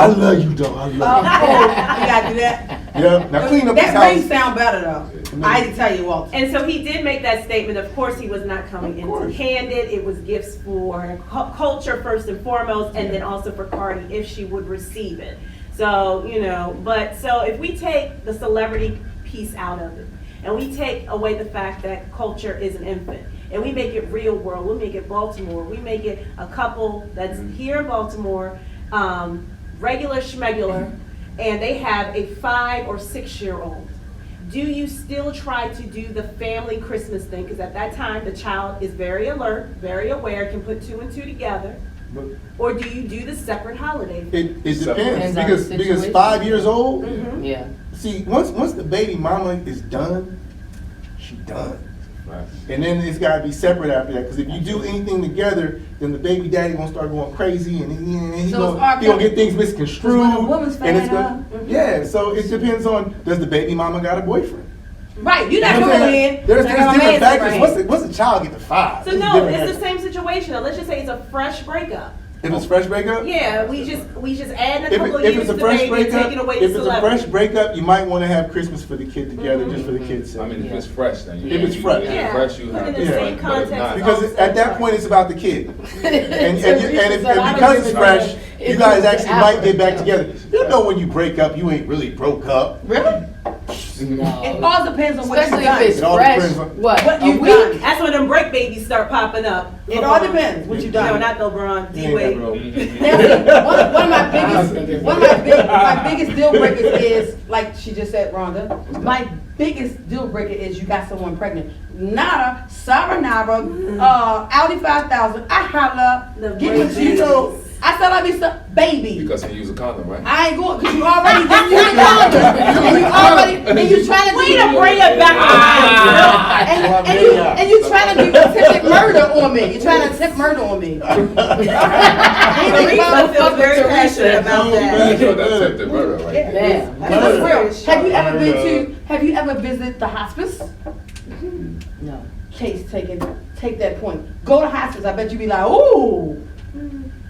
A: love you, though. I
B: Oh,
A: love
B: you gotta do that.
A: you. Yeah. Now clean up this
B: That ring
A: house.
B: sound better though. I had to tell you, Walter.
F: And so he did make that statement. Of course, he was not coming empty-handed. It was gifts for culture first and foremost, and then also for Cardi if she would receive it. So, but so if we take the celebrity piece out of it, and we take away the fact that culture is an infant, and we make it real world, we make it Baltimore, we make it a couple that's here in Baltimore, regular schmegular, and they have a 5 or 6 year old. Do you still try to do the family Christmas thing? Because at that time, the child is very alert, very aware, can put 2 and 2 together. Or do you do the separate holiday?
A: It depends,
C: Depends on the
A: because
C: situation.
A: 5 years old,
C: Yeah.
A: see, once the baby mama is done, she done.
G: Right.
A: And then it's gotta be separate after that, because if you do anything together, then the baby daddy gonna start going crazy, and he
B: So it's
A: gonna get things misconstrued.
B: When a woman's
A: and it's
B: fed
A: gonna,
B: up.
A: yeah, so it depends on, does the baby mama got a boyfriend?
B: Right, you're not
A: You know what I'm
B: coming
A: saying?
B: in.
A: There's
B: like, I'm a
A: different
B: man
A: factors.
B: right.
A: What's the child get to 5?
F: So
A: It's
F: no,
A: different
F: it's the
A: factors.
F: same situation. Now, let's just say it's a fresh breakup.
A: If it's fresh breakup?
F: Yeah, we just add a
A: If,
F: couple of
A: if
F: years
A: it's
F: to
A: a
F: the
A: fresh
F: baby and
A: breakup,
F: taking away
A: if
F: the
A: it's a fresh
F: celebrity.
A: breakup, you might want to have Christmas for the kid together, just for the kids' sake.
G: I mean, if it's fresh, then you.
A: If it's fresh.
G: If
F: Yeah.
G: it's fresh, you
F: Put
G: have.
F: it in
A: the
G: it,
A: same
G: but if
F: context
G: not-
F: of
A: Because at that point, it's about the kid. And
C: I
A: because
C: don't
A: it's
C: give a
A: fresh,
C: damn.
A: you
C: It's
A: guys
C: just
A: actually
C: an
A: might get back
C: apple.
A: together. You know when you break up, you ain't really broke up.
B: Really?
C: No.
B: It all depends on what you've
C: Especially
B: done.
C: if it's
A: It all
C: fresh.
A: depends on-
C: What?
B: What
C: a
B: you've
C: week?
B: done.
F: That's when them break babies start popping up.
B: It all depends what you've done.
F: No, not LeBron.
A: You ain't
F: D-Wade.
A: never broke.
B: One of my biggest deal breakers is, like she just said, Rhonda, my biggest deal breaker is you got someone pregnant. Nada, sayonara, Audi 5000, I holla,
F: The
B: get what you know. I said I be some baby.
G: Because you use a condom, right?
B: I ain't going, because you already done used the condom. And you trying to
F: Way to bring it back around.
B: and you trying to do attempted murder on me. You trying to attempt murder on me.
F: Teresa feels very passionate about that.
G: So that's attempted murder, right?
C: Damn.
B: That's real. Have you ever visited the hospice?
C: No.
B: Case taken, take that point. Go to hospice, I bet you be like, ooh.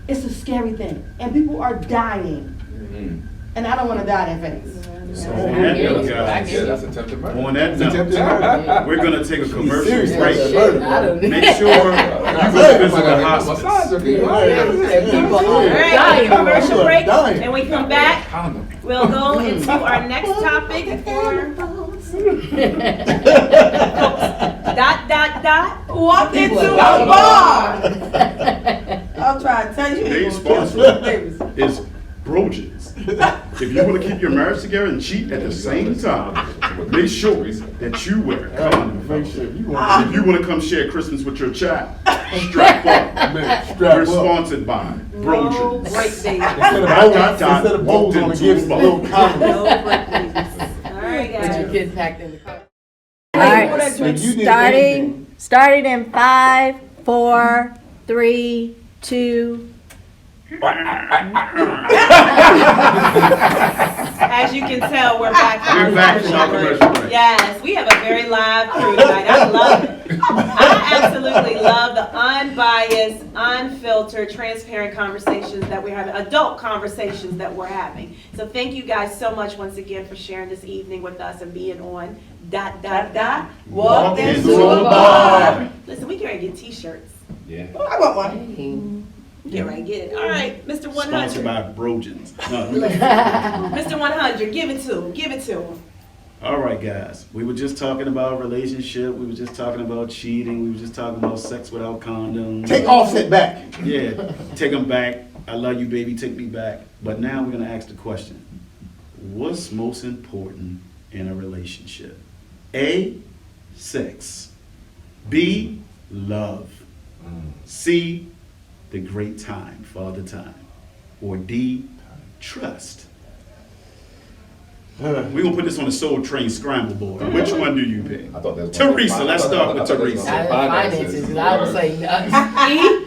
B: It's a scary thing. And people are dying.
G: Mm.
B: And I don't want to die that fast.
E: So
C: I
E: on
C: get
E: that
C: it.
E: note,
C: I
E: guys,
C: get it.
G: That's attempted murder.
E: on that
A: It's attempted
E: note,
A: murder.
E: we're gonna take a commercial
A: serious.
E: break.
C: Shit, I don't know.
E: Make sure you go visit the hospice.
C: People
F: All
C: are
F: right,
C: dying.
F: commercial
A: People are
F: break,
A: dying.
F: and we come back.
G: Condom.
F: We'll go into our next topic for dot.
B: Walk into
C: People
B: a
C: are
B: bar. I'll try to tell you.
E: Today's sponsor is Brojans. If you want to keep your marriage together and cheat at the same time, make sure that you wear a condom.
A: Make sure you want
E: If you want to come share Christmas with your child, strap up.
A: to strap
E: We're
A: up.
E: sponsored by
F: No
E: Brojans.
F: break baby.
A: Instead of
E: Dot,
A: bowls,
E: dot, dot,
A: instead of bowls on the
E: walked
A: gifts,
E: into
A: a
E: a
A: little
E: bar.
A: condom.
F: No break babies. All right,
C: Get your
F: guys.
C: kids packed in the car.
D: All right,
A: If you did
D: starting,
A: anything-
D: starting in 5, 4, 3, 2.
F: As you can tell, we're back from
E: We're back from our
F: break.
E: commercial break.
F: Yes, we have a very live crew tonight. I love it. I absolutely love the unbiased, unfiltered, transparent conversations that we're having, adult conversations that we're having. So thank you guys so much once again for sharing this evening with us and being on
B: Walk
E: into a bar.
F: Listen, we can ready to get t-shirts.
G: Yeah.
B: I want one.
F: Get right, get it. All right, Mr.
E: Sponsored
F: 100.
E: by Brojans. No,
F: Mr. 100, give it to him, give it to him.
E: all right, guys. We were just talking about relationship. We were just talking about cheating. We were just talking about sex without condoms.
A: Take Offset back.
E: Yeah, take them back. I love you, baby. Take me back. But now we're gonna ask the question: what's most important in a relationship? A, sex. B, love. C, the great time, father time. Or D, trust. We're gonna put this on the Soul Train scramble board. Which one do you pick?
G: I thought that was
E: Teresa, let's start with Teresa.
C: Finances. I was like,
F: E,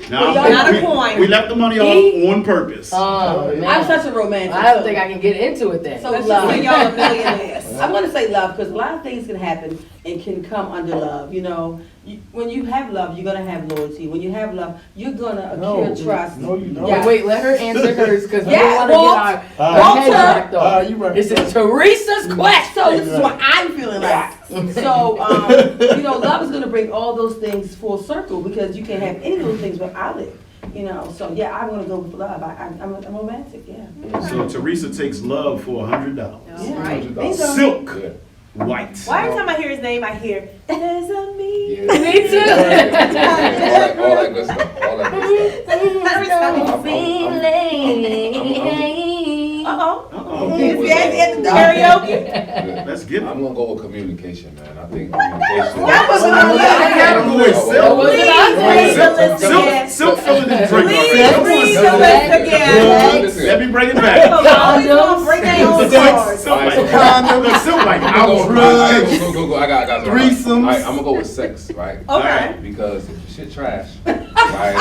E: Now,
F: not a coin.
E: we left the money off on purpose.
C: oh man.
B: I'm such a romantic.
C: I don't think I can get into it then.
B: So
F: Let's
B: love.
F: just say y'all are millionaires.
B: I'm going to say love because a lot of things can happen and can come under love. You know, when you have love, you're going to have loyalty. When you have love, you're going to acquire trust.
A: No, you don't.
B: Yeah.
C: Wait, let her answer hers because we
B: Yeah,
C: don't want to get our heads knocked off.
A: you right.
C: This is Teresa's question.
B: So this is what I'm feeling like. So, love is going to bring all those things full circle because you can't have any of those things without it. You know, so yeah, I'm gonna go with love. I'm romantic, yeah.
E: So Teresa takes love for $100.
B: Yeah.
F: Right.
B: Bingo.
E: Silk
G: Yeah.
E: white.
F: Why every time I hear his name, I hear, there's a me.
G: Yeah.
C: Me too.
G: All that good stuff. All that good stuff.
F: Uh-oh.
E: Uh-oh.
F: Is Jazzy at the karaoke?
G: Yeah.
E: Let's give it.
G: I'm gonna go with communication, man. I think communication.
F: That wasn't on the
E: Category
C: That
E: Silk.
C: wasn't us.
E: Silk filling the drink
F: Please
E: already.
F: read the list again.
G: Listen.
E: Let me bring it back.
F: Always gonna bring their own cards.
E: Silk
G: Alright,
E: like
G: so
E: condoms. Look, Silk like
G: I'm gonna
E: drugs.
G: go. I got
A: Threesomes.
G: Alright, I'm gonna go with sex, right?
F: Okay.
G: Because if shit trash, right?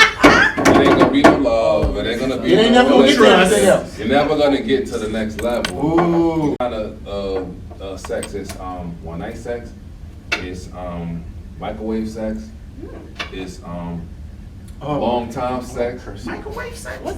G: It ain't gonna be no love. It ain't gonna be.
A: It ain't
G: no
A: never gonna get to
G: relationship.
A: anything else.
G: You're never gonna get to the next level.
A: Ooh.
G: Kind of sex is one night sex. It's microwave sex. It's long time sex.
E: Microwave sex.
G: Yeah.
F: What's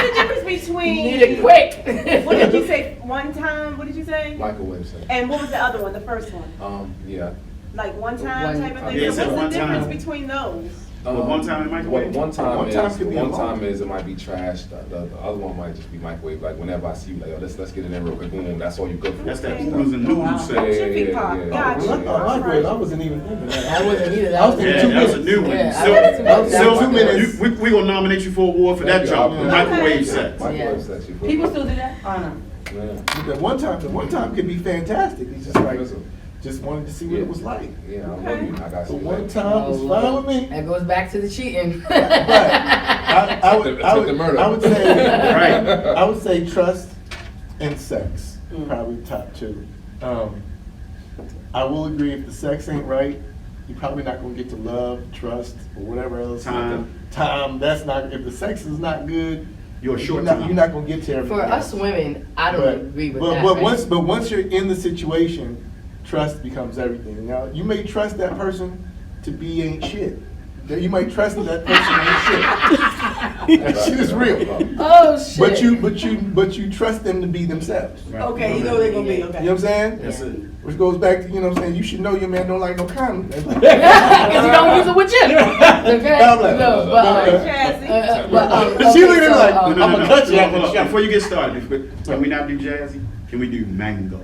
F: the difference
C: Need
F: between,
C: it quick.
F: what did you say, one time, what did you say?
G: Microwave sex.
F: And what was the other one, the first one?
G: Yeah.
F: Like one time
C: One
F: type of
C: time.
F: thing?
E: Yeah,
F: So
E: it's
F: what's
E: one
F: the difference
E: time.
F: between those?
E: One time in microwave?
G: One time
A: One
G: is
A: time could be a
G: one
A: long.
G: time is it might be trash. The other one might just be microwave. Like whenever I see you, like, yo, let's get it in real quick. Boom, that's all you go for.
E: That's that
F: Okay.
E: oodles and noodles
G: Yeah,
E: sex.
F: Jiffy Pop. Gotcha.
A: Microwave, I wasn't even thinking that.
C: I wasn't either.
A: I was
E: Yeah,
A: thinking
E: that was a new one.
C: Yeah, I
E: Silk,
C: was too.
E: Silk,
A: 2 minutes.
E: we gonna nominate you for an award for that
G: Thank you.
E: job.
G: Yeah.
E: Microwave sex.
G: Microwave
C: Yeah.
G: sex. You feel
B: People
G: me?
B: still do that? Oh, no.
G: Yeah.
A: The one time could be fantastic. It's just like,
G: Listen.
A: just wanted to see what it was like.
G: Yeah, I love you. I got
A: The
G: you.
A: one time was fine with me.
C: That goes back to the cheating.
A: But I would say,
E: Right.
A: I would say trust and sex, probably top two. I will agree if the sex ain't right, you're probably not gonna get to love, trust, or whatever else.
E: Time.
A: That's not, if the sex is not good,
E: You're a short
A: you're not,
E: time.
A: you're not gonna get to everything.
C: For us
A: else.
C: women, I don't agree with that.
A: But
C: right?
A: once you're in the situation, trust becomes everything. Now, you may trust that person to be ain't shit. You might trust that person ain't shit. That shit is real.
C: Oh shit.
A: But you trust them to be themselves. You
E: Right.
B: Okay, you know they're gonna be,
A: know
B: okay.
A: what I'm saying?
E: That's it.
A: Which goes back to, you know what I'm saying, you should know your man don't like no condom.
C: Because you don't use it with you. Okay?
A: I'm like,
C: No, but,
A: She looked at me like,
C: so,
A: no, I'ma cut you after the show.
E: Before you get started, can we not do Jazzy? Can we do mango?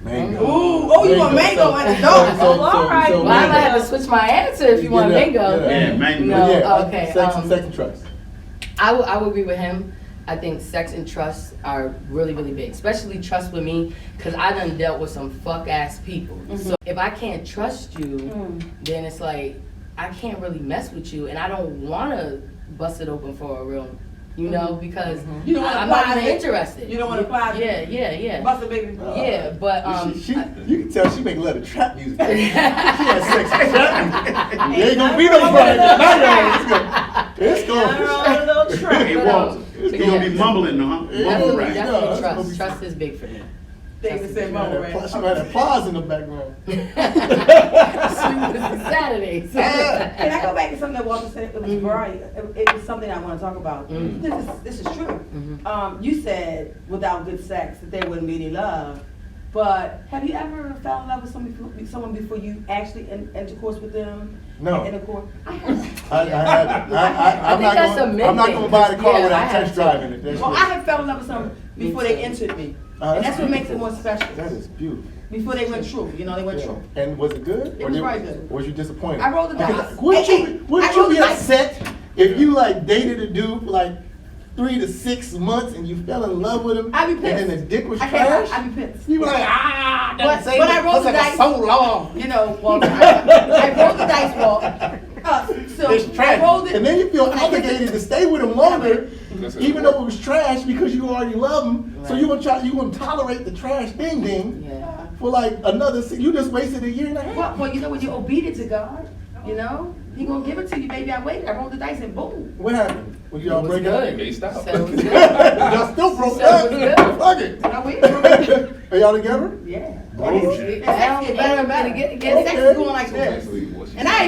A: Mango.
B: Ooh, oh, you want mango and a dog.
F: Oh, all right.
C: well, I might have to switch my answer if you want
A: Yeah,
C: mango.
E: Yeah, mango.
C: No,
A: Yeah,
C: okay.
A: sex and trust.
C: I would agree with him. I think sex and trust are really, really big, especially trust with me, because I done dealt with some fuck ass people. So if I can't trust you, then it's like, I can't really mess with you, and I don't want to bust it open for a real, you know, because
B: You don't wanna
C: I'm not
B: apply
C: even
B: it.
C: interested.
B: You don't wanna apply it.
C: Yeah.
B: Bust a baby.
C: Yeah, but
A: You can tell she make a lot of trap music. She has sex and trap music. You ain't gonna be no Friday. It's
F: Now we're
A: going.
F: on a little track.
E: It won't. You're gonna be mumbling, huh? Mumble
C: definitely,
E: rap.
C: definitely
A: that's gonna
C: trust.
A: be
C: Trust is big for me.
B: David said mama ran.
A: She might have applause in the background.
C: Saturdays.
B: Can I go back to something that Walter said? It was variety. It was something I want to talk about. This is true. You said without good sex that there wouldn't be any love. But have you ever fell in love with someone before you actually intercourse with them?
A: No.
B: Intercourse? I have.
A: I haven't. I'm
C: think that's a
A: not
C: myth
A: going
C: thing.
A: to buy the car
C: Yeah,
A: without
C: I have
A: test
C: to.
A: driving it. That's
B: Well,
A: it.
B: I have fell in love with someone before they entered me. And that's what makes it more special.
A: That is beautiful.
B: Before they went true. You know, they went
A: Yeah.
B: true.
A: And was it good?
B: It
A: Or
B: was
A: did-
B: very good.
A: Was you disappointed?
B: I rolled the dice.
A: Because Wouldn't
B: Hey,
A: you,
B: hey,
A: wouldn't
B: I
A: you
B: rolled
A: be
B: the dice.
A: upset if you like dated a dude for like 3 to 6 months and you fell in love with him?
B: I'd be pissed.
A: And then the dick was
B: I can't.
A: trash?
B: I'd be pissed.
A: You were like,
B: But I rolled the dice.
A: so long.
B: You know, Walter, I rolled the dice, Walt. So
A: It's
B: I
A: trash.
B: rolled it.
A: And then you feel
B: When I get
A: obligated to stay with him longer,
G: Listen,
A: even though it was trash because you already love him. So
C: Right.
A: you wouldn't tolerate the trash ding ding
C: Yeah.
A: for like another. You just wasted a year and a half.
B: Well, you know, when you're obedient to God, you know, He gonna give it to you, baby. I waited. I rolled the dice and boom.
A: What happened? Was
C: It
A: y'all
C: was
A: break
C: good.
A: up?
G: Hey, stop.
C: So it was good.
A: Y'all still broke
C: So
A: up.
C: it was good.
A: Fuck it.
B: I waited.
A: Are y'all together?
B: Yeah.
E: Bullshit.
B: And sex get better and better.
C: Get
B: Sex is going like
G: So
B: this.
G: basically, what she
B: And I
G: said-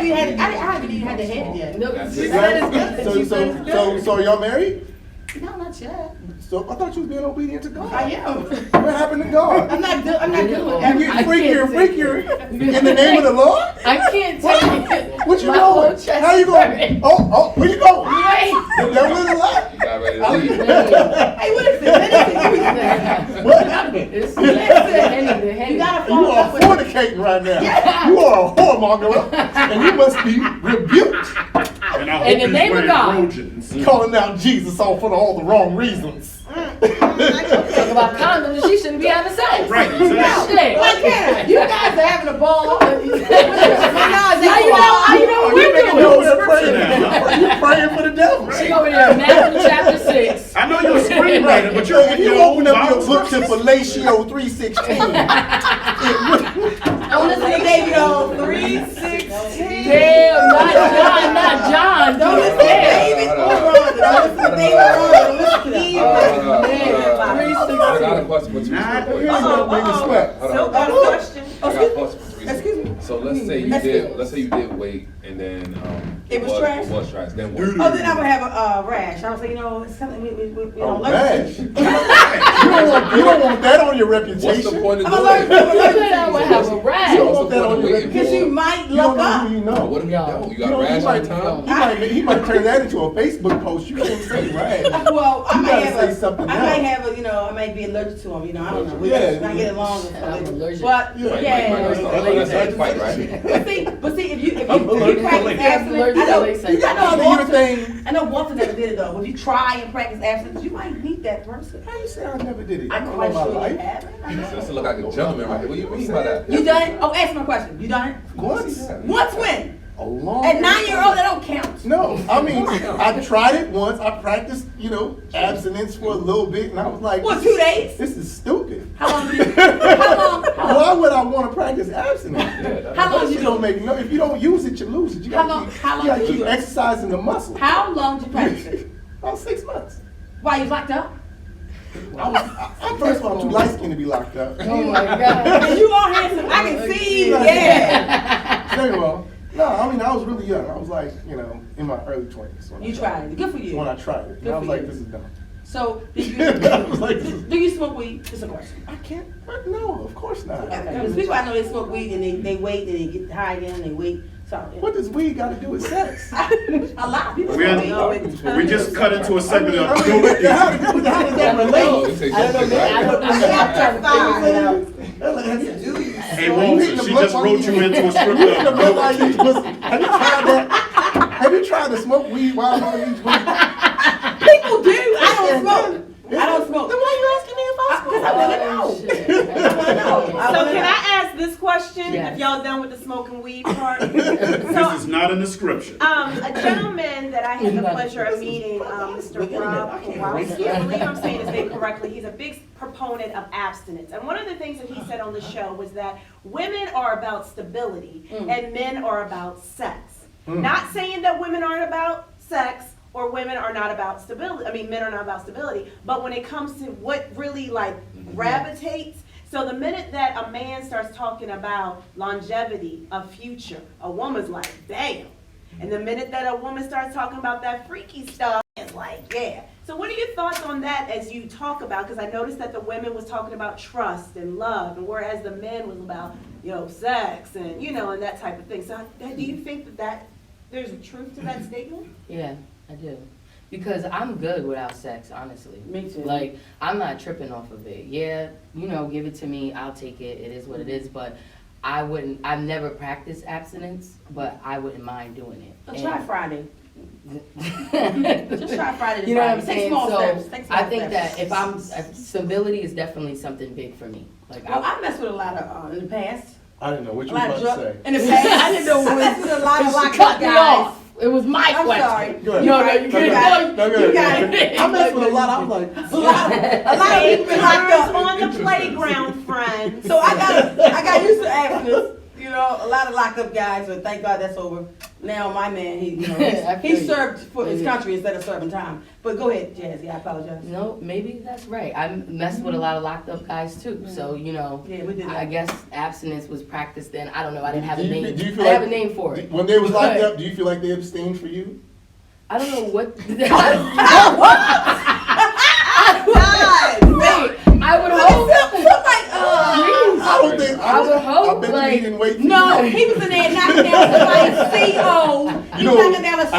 B: haven't even had the head yet.
C: No,
G: That's
C: she
G: it.
C: said it's good. She said it's good.
A: So are y'all married?
B: No, not Not yet.
A: So I thought you was being obedient to God.
B: I am.
A: What happened to God?
B: I'm not doing
C: You
B: it.
A: You
C: I
A: get freakier and
C: can't
A: freakier in the name of the Lord?
C: I can't tell you.
A: What you
C: My whole
A: going?
C: chest
A: How you
C: is
A: going?
C: hurting.
A: Oh, where you going?
C: Wait.
A: The devil is a lie.
G: You got ready to leave.
B: Hey, what is this?
A: What happened?
C: It's the Henny, the Henny.
B: You gotta
A: You
B: follow
A: are
B: up with
A: fornicating right now. You are a whoremonger, and you must be rebuked.
E: And I hope
C: In the
E: he's
C: name of
E: wearing
C: God.
E: Trojans.
A: Calling out Jesus off for all the wrong reasons.
C: Talk about condoms and she shouldn't be having sex.
E: Right, exactly.
C: Shit.
B: Why can't I? You guys are having a ball.
C: How you know
A: You
C: we're
A: making
C: doing
A: no
C: it?
A: praying now. You praying for the devil.
C: She over there, Matthew chapter 6.
E: I know you're a screenwriter, but you're
A: If
E: getting
A: you
E: your own
A: open up your
E: Bible
A: book to
E: scriptures.
A: Fellatio 3:16,
B: Don't listen to David on 3:16.
C: Damn, not John.
B: Don't listen to David or Rhonda. Don't listen to David or Rhonda. Don't listen to
G: I got a question for Teresa.
E: Nah,
G: real quick.
A: here's what make it sweat.
G: Hold on.
F: So got a question.
G: I got a question for Teresa.
B: Excuse me.
G: So let's say you did wait, and then
B: It was trash?
G: It was trash. Then what?
B: Oh, then I would have a rash. I was like, it's something we
A: Oh,
B: don't
A: rash. You don't want that on your reputation.
G: What's the point of
B: I'm
G: doing
B: allergic.
G: it?
C: You said I would have a
A: You
C: rash.
A: don't
G: What's
A: want
G: the
A: that
G: point
A: on
G: of
A: your
G: waiting
B: Because you
A: reputation.
B: might
A: You don't
B: look
A: know
B: up.
A: who you know.
G: What if you don't? You got
A: You
G: rash all
A: might,
G: the time?
A: he might turn that into a Facebook post. You can't say rash.
B: Well, I
A: You
B: might
A: gotta
B: have
A: say
B: a,
A: something
B: I
A: else.
B: might have a, I might be allergic to them, I don't know. We
A: Yeah.
B: might get along with
C: I'm allergic.
B: But,
A: Yeah.
G: That's
B: yeah.
G: like fight, right?
B: But see, if you
A: I'm allergic to
B: practice
A: latex.
B: abstinence, I know,
C: latex.
A: You got to do your thing.
B: I know Walter never did it though. If you try and practice abstinence, you might meet that person.
A: How you say I never did it?
B: I'm
A: You know
B: quite
A: my
B: sure you
A: life.
B: haven't.
G: This look like a gentleman right here. What do you mean by that?
B: You done it? Oh, ask my question. You done it?
A: Once.
B: Once when?
A: A long
B: At 9-year-old, that don't count.
A: No, I mean, I tried it once. I practiced, abstinence for a little bit, and I was like,
B: What, 2 days?
A: This is stupid.
B: How long did you, how long,
A: Why would I want to practice abstinence?
B: How long
A: That
B: you
A: shit don't make no. If you don't use it, you lose it. You
B: How
A: gotta
B: long-
A: keep,
B: how long
A: you gotta
B: did
A: keep
B: you-
A: exercising the muscle.
B: how long did you practice it?
A: About 6 months.
B: Why, you locked up?
A: First of all, I'm too light skinned to be locked up.
C: Oh my God.
B: And you are handsome, I can see you, yeah.
A: Second of all, no, I mean, I was really young. I was like, in my early 20s. When
B: You
A: I
B: tried it, good for you.
A: When I tried it. And
B: Good
A: I was
B: for
A: like,
B: you.
A: this is dumb.
B: So,
A: I was like, this is,
B: do you smoke weed? Just a question.
A: I can't, no, of course not.
B: Because people I know they smoke weed and they wait and they get high again and they wait. So,
A: What does weed got to do with sex?
B: a lot of people
E: We're-
B: smoke weed.
E: We just cut into a segment of
A: How does that
G: Oh,
A: relate?
G: this ain't
C: I don't know,
G: right?
C: I don't know. I'm trying to figure it out.
E: Hey, Walter, she just wrote you into a script
A: You
E: of
A: know, like, have you tried that? Have you tried to smoke weed while on each weed?
B: People do. I don't smoke. I don't smoke.
A: Then why are you asking me if I
B: Because I want to know.
C: Oh, shit.
F: So can I ask this question,
C: Yes.
F: if y'all done with the smoking weed part?
E: This is not in the scripture.
F: A gentleman that I had the pleasure of meeting, Mr. Rob Kowalski, I believe I'm saying his name correctly, he's a big proponent of abstinence. And one of the things that he said on the show was that women are about stability and men are about sex. Not saying that women aren't about sex or women are not about stability. I mean, men are not about stability. But when it comes to what really gravitates, so the minute that a man starts talking about longevity, a future, a woman's like, damn. And the minute that a woman starts talking about that freaky stuff, it's like, yeah. So what are your thoughts on that as you talk about, because I noticed that the women was talking about trust and love, and whereas the men was about, sex and, and that type of thing. So do you think that there's a truth to that statement?
C: Yeah, I do. Because I'm good without sex, honestly.
B: Me too.
C: Like, I'm not tripping off of it. Yeah, give it to me, I'll take it, it is what it is, but I've never practiced abstinence, but I wouldn't mind doing it.
B: So try Friday.
C: And-
B: Just try Friday.
C: You know what I'm
B: Take
C: saying?
B: small
C: So
B: steps. Take small
C: I think
B: steps.
C: that if stability is definitely something big for me. Like,
B: Well, I messed with a lot of, in the past.
A: I didn't know what
B: A
A: you were
B: lot
A: about
B: of
A: to
B: drug.
A: say.
B: In the past, I didn't know
C: I
B: messed with a lot of
C: She
B: locked
C: cut
B: up
C: me
B: guys.
C: off. It was my
B: I'm
C: question.
B: sorry.
A: Go ahead.
C: No,
B: You
C: you
B: got it.
C: can't.
A: No, go
B: You
A: ahead.
B: got it.
A: I messed with a lot. I was like,
B: A lot of people been locked
F: Girls
B: up.
F: on the playground, friends.
B: So I got used to abstinence. A lot of locked up guys, but thank God that's over. Now my man, he
C: I feel
B: he
C: you.
B: served for his
C: Yeah.
B: country instead of serving time. But go ahead, Jazzy. I apologize.
C: No, maybe that's right. I messed with a lot of locked up guys too. So,
B: Yeah, we did that.
C: I guess abstinence was practiced then. I don't know. I didn't have
A: Do
C: a
A: you
C: name.
A: feel- do you
C: I
A: feel
C: didn't have
A: like-
C: a name for it.
A: when they was locked
C: But
A: up, do you feel like they abstained for you?
C: I don't know what.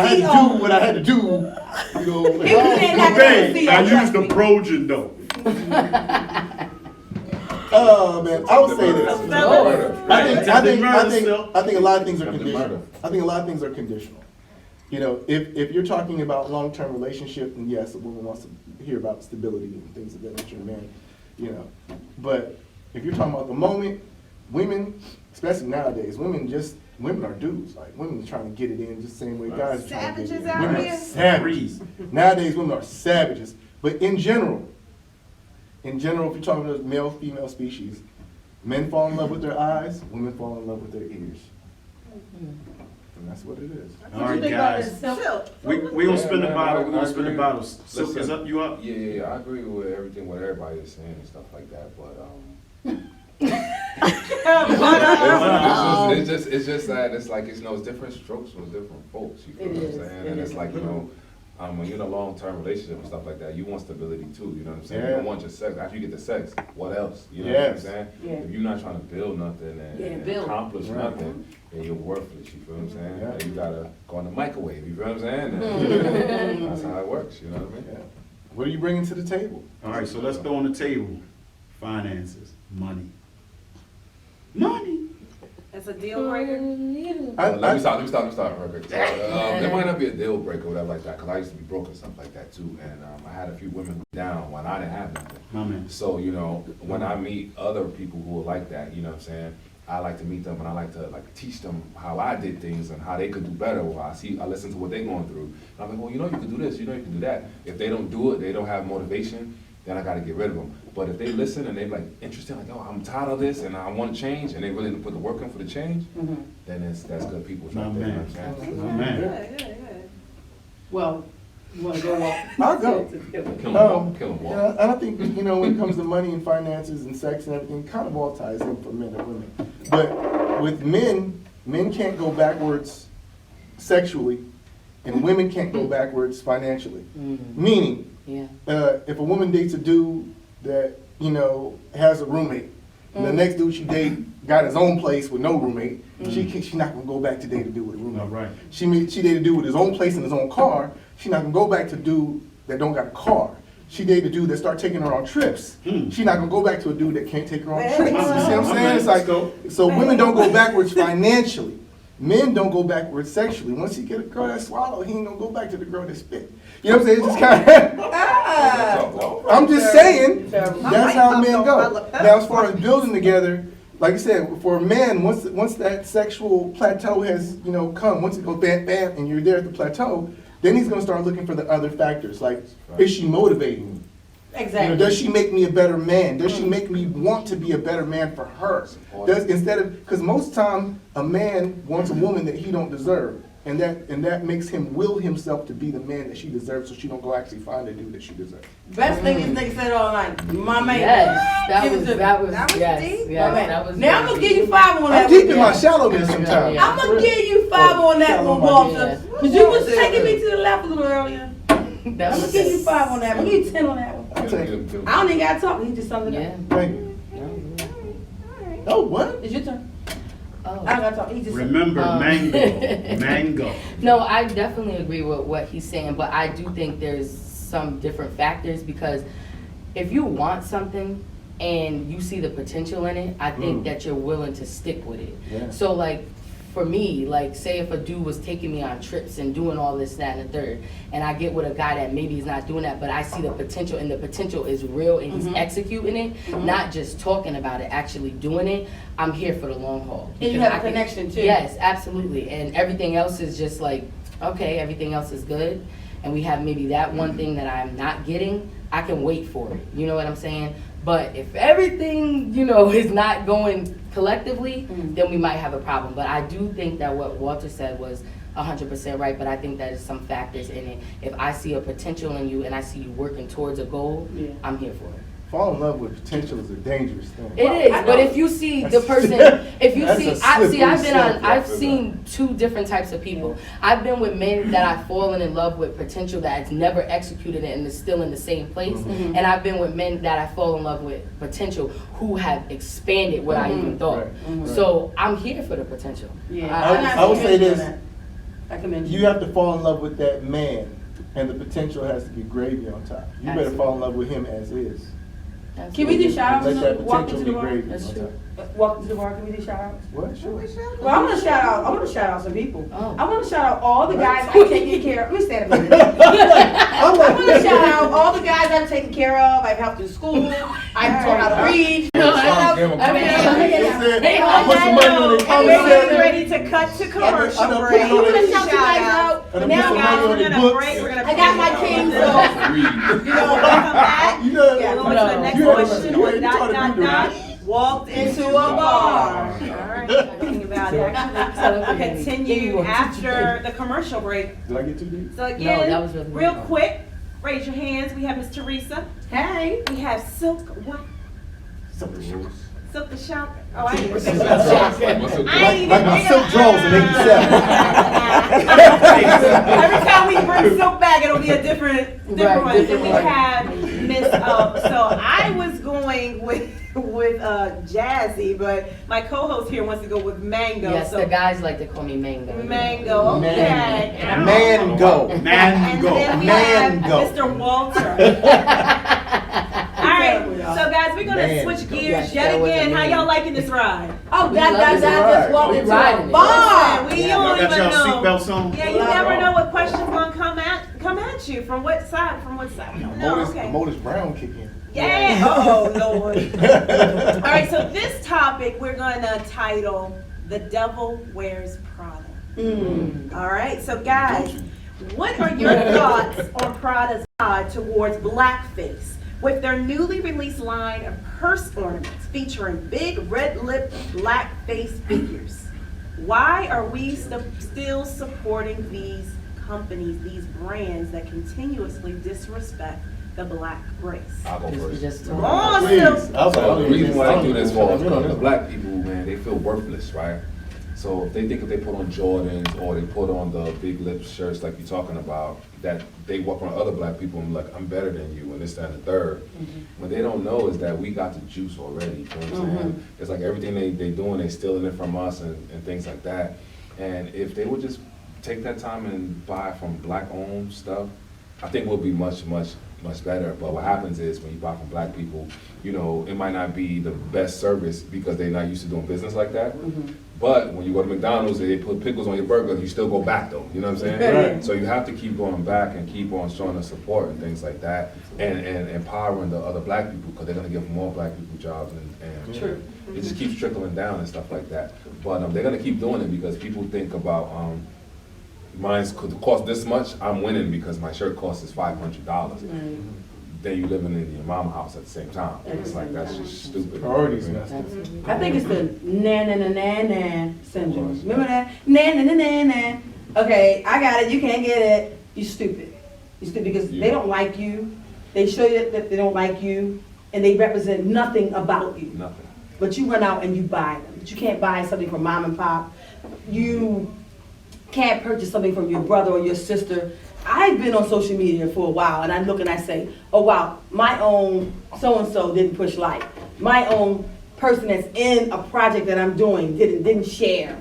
A: I had to
B: CO.
A: do what I had to do. You know.
B: He was saying that
E: Babe,
B: to
E: I
B: CO,
E: used the
B: trust me.
E: Trojan though.
A: Oh man, I would say this.
F: Attempted
G: murder.
A: I think a lot of things are
G: Attempted
A: conditional.
G: murder.
A: I think a lot of things are conditional. You know, if you're talking about long-term relationship, then yes, a woman wants to hear about stability and things of that nature, man. You know, but if you're talking about the moment, women, especially nowadays, women are dudes. Like women are trying to get it in just the same way guys are trying to get it in.
F: Savages out
A: Women
F: here.
A: are savages. Nowadays, women are savages. But in general, if you're talking about male, female species, men fall in love with their eyes, women fall in love with their ears. And that's what it is.
E: All right, guys.
F: Silk.
E: We gonna spin the
G: man,
E: bottle.
G: I
E: We gonna spin the
G: agree.
E: bottles. Silk is
G: Listen.
E: up. You up?
G: Yeah, I agree with everything what everybody is saying and stuff like that, but it's just that it's like it's different strokes for different folks. You feel
B: It
G: what I'm
B: is,
G: saying?
B: it
G: And it's
B: is.
G: like when you're in a long-term relationship and stuff like that, you want stability too. You know what I'm saying? You
A: Yeah.
G: don't want just sex. After you get the sex, what else? You know
A: Yes.
G: what I'm saying?
B: Yeah.
G: If you're not trying to build nothing
B: Yeah,
G: and
B: build.
G: accomplish
A: Right.
G: nothing, then you're worthless. You feel what I'm saying?
A: Yeah.
G: And you gotta go in the microwave. You feel what I'm saying? That's how it works. You know what I mean?
A: Yeah. What are you bringing to the table?
E: All right, so let's throw on the table. Finances, money. Money.
F: It's a deal breaker.
G: Let me stop real quick. There might not be a deal breaker or whatever like that, because I used to be broke and stuff like that too, and I had a few women down when I didn't have nothing.
E: My man.
G: So, when I meet other people who are like that, you know what I'm saying, I like to meet them and I like to teach them how I did things and how they could do better, or I listen to what they're going through. And I'm like, well, you can do this, you can do that. If they don't do it, they don't have motivation, then I gotta get rid of them. But if they listen and they're interested, oh, I'm tired of this and I want to change, and they really put the work in for the change, then that's good people
E: My
G: right there, you know
E: man.
G: what I'm saying?
E: My man.
F: Good.
B: Well, you wanna go off?
A: I'll go.
G: Kill them all.
A: Yeah, and I think, when it comes to money and finances and sex and everything, kind of all ties in for men and women. But with men can't go backwards sexually, and women can't go backwards financially. Meaning,
C: Yeah.
A: if a woman dates a dude that, has a roommate, and the next dude she date got his own place with no roommate, she's not gonna go back to date a dude with a roommate.
E: All right.
A: She dated a dude with his own place and his own car. She's not gonna go back to a dude that don't got a car. She dated a dude that start taking her on trips. She's not gonna go back to a dude that can't take her on trips. You see what I'm saying? It's like, so women don't go backwards financially. Men don't go backwards sexually. Once he get a girl that swallow, he ain't gonna go back to the girl that spit. You know what I'm saying? It's just kind of. I'm just saying, that's how men go. Now, as far as building together, like I said, for a man, once that sexual plateau has, come, once it goes bam, bam, and you're there at the plateau, then he's gonna start looking for the other factors. Like, is she motivating me?
B: Exactly.
A: Does she make me a better man? Does she make me want to be a better man for her? Because most time a man wants a woman that he don't deserve, and that makes him will himself to be the man that she deserves, so she don't go actually find a dude that she deserves.
B: Best thing is nigga said all night. My man.
C: Yes, that
B: Give it
C: was
B: to me.
F: That was
C: yes,
F: deep.
C: yes,
B: My man.
C: that was.
B: Now I'm gonna give you 5 on that.
A: I'm deep in
B: one.
A: my shallowness sometimes.
C: Yeah.
B: I'm gonna give you 5 on that one, Walter. Cause you was taking me to the left a little earlier. I'm
C: That
B: gonna
C: was
B: give you 5 on that one. Give you 10 on that one.
A: I'll take it.
B: I don't even gotta talk. He just summed it
C: Yeah.
B: up.
A: Thank you. Oh, what?
B: It's your turn.
C: Oh.
B: I don't gotta talk. He just
E: Remember,
C: Um,
E: mango.
C: No, I definitely agree with what he's saying, but I do think there's some different factors, because if you want something and you see the potential in it, I think that you're willing to stick with it.
A: Yeah.
C: So for me, say if a dude was taking me on trips and doing all this, that, and the third, and I get with a guy that maybe is not doing that, but I see the potential, and the potential is real, and he's executing it, not just talking about it, actually doing it, I'm here for the long haul.
B: And you
C: Because
B: have a
C: I can-
B: connection, too.
C: Yes, absolutely, and everything else is just okay, everything else is good, and we have maybe that one thing that I'm not getting, I can wait for it, you know what I'm saying? But if everything, is not going collectively, then we might have a problem. But I do think that what Walter said was 100% right, but I think there's some factors in it. If I see a potential in you and I see you working towards a goal, I'm here for it.
A: Fall in love with potential is a dangerous thing.
C: It is, but if you see the person, if you
A: That's
C: see,
A: a slippery
C: I've
A: slope.
C: seen 2 different types of people. I've been with men that I've fallen in love with potential that's never executed it and is still in the same place, and I've been with men that I fall in love with potential who have expanded what I even thought.
A: Right.
C: So I'm here for the potential.
B: Yeah.
A: I would say this.
B: I commend you.
A: You have to fall in love with that man, and the potential has to be gravy on top. You better
C: Absolutely.
A: fall in love with him as is.
B: Can we do shout outs?
A: Let that
B: Walk
A: potential
B: into
A: be
B: the bar?
A: gravy
C: That's
A: on
C: true.
A: top.
B: Walk into the bar, can we do shout outs?
A: What? Sure.
B: Well, I want to shout out some people.
C: Oh.
B: I want to shout out all the guys I'm taking care of. Let me stand up a minute. I want to shout out all the guys I've taken care of. I've helped in school. I've taught how to read.
G: No,
C: I
G: give 'em
C: mean,
A: I
C: I
A: put some money on it.
F: And we're getting ready to cut to commercial
A: I done
F: break.
A: put it on
B: I'm gonna
A: it.
B: shout you guys out.
A: And
B: But
A: I'm put some
B: now,
A: money
B: guys,
A: on
F: We're
A: it.
F: gonna
A: Books.
F: break, we're gonna.
B: I got my king, so
F: You know, we'll come back.
A: You know,
F: Yeah, we'll go to the next
A: you know,
F: question
A: you
F: on
A: ain't
F: dot,
A: taught
F: dot,
A: to do
F: dot.
A: that.
F: Walked into a bar. Alright, thinking about it. Actually, continue after the commercial break.
A: Did I get too deep?
F: So again,
C: that was really
F: real
C: good.
F: quick, raise your hands. We have Miss Teresa.
B: hey.
F: We have Silk, what? Silk the Shock. Oh, I didn't even think
G: Like
F: I ain't even
A: Like my
F: think
A: silk
F: of-
A: drawers in '87.
F: Every time we bring Silk back, it'll be a different one.
C: different
F: Then we
C: one.
F: have Miss. So I was going with Jazzy, but my co-host here wants to go with Mango.
C: Yes,
F: so
C: the guys like to call me Mango.
F: Mango. Okay.
A: Man go.
F: And
E: Man, go.
F: then we
A: Man,
F: have
A: go.
F: Mr. Walter. All right, so guys, we're gonna
A: Man,
F: switch
A: go.
F: gears
C: Yes,
F: yet
C: that was
F: again. How
C: amazing.
F: y'all liking this ride?
B: Oh,
C: We
B: that
C: love
B: guy
C: it.
B: just walked
C: We
B: into
C: riding
B: a
C: it.
B: bar.
F: We
C: Yeah.
F: don't
E: Y'all got
F: even
E: y'all
F: know.
E: seatbelts on?
F: Yeah, you never know what question's gonna come at you from what side. From what side? No, okay.
A: Motus Brown kick in.
F: Yeah. Oh Lord. All right. So this topic we're gonna title "The Devil Wears Prada." All right. So guys, what are your thoughts on Prada's nod towards blackface with their newly released line of purse ornaments featuring big red-lipped blackface figures? Why are we still supporting these companies, these brands that continuously disrespect the black race?
G: I'll go
C: We
G: first.
C: just
F: Come
C: told
F: on,
A: Please.
F: Silk.
A: I was like,
G: So the reason why they do
A: this
G: this for is because the black people, man, they feel worthless, right? So if they think if they put on Jordans or they put on the big lip shirts like you're talking about, that they walk around other black people and be like, I'm better than you, and this, that, and the third. What they don't know is that we got the juice already, you know what I'm saying? It's like everything they doing, they stealing it from us and things like that. And if they would just take that time and buy from black-owned stuff, I think we'll be much better. But what happens is when you buy from black people, you know, it might not be the best service because they're not used to doing business like that. But when you go to McDonald's, they put pickles on your burger, you still go back though, you know what I'm saying?
A: Right.
G: So you have to keep going back and keep on showing us support and things like that, and empowering the other black people, because they're gonna give more black people jobs, and
B: True.
G: it just keeps trickling down and stuff like that. But they're gonna keep doing it because people think about, mine's could cost this much, I'm winning because my shirt costs is $500. Then you living in your mama house at the same time. It's like, that's just stupid.
A: Priorities messed up.
B: I think it's the na syndrome. Remember that? Na. Okay, I got it. You can't get it. You stupid. You stupid because they don't like you. They show you that they don't like you, and they represent nothing about you.
G: Nothing.
B: But you run out and you buy them. But you can't buy something from mom and pop. You can't purchase something from your brother or your sister. I've been on social media for a while, and I look and I say, oh wow, my own so-and-so didn't push like. My own person that's in a project that I'm doing didn't share.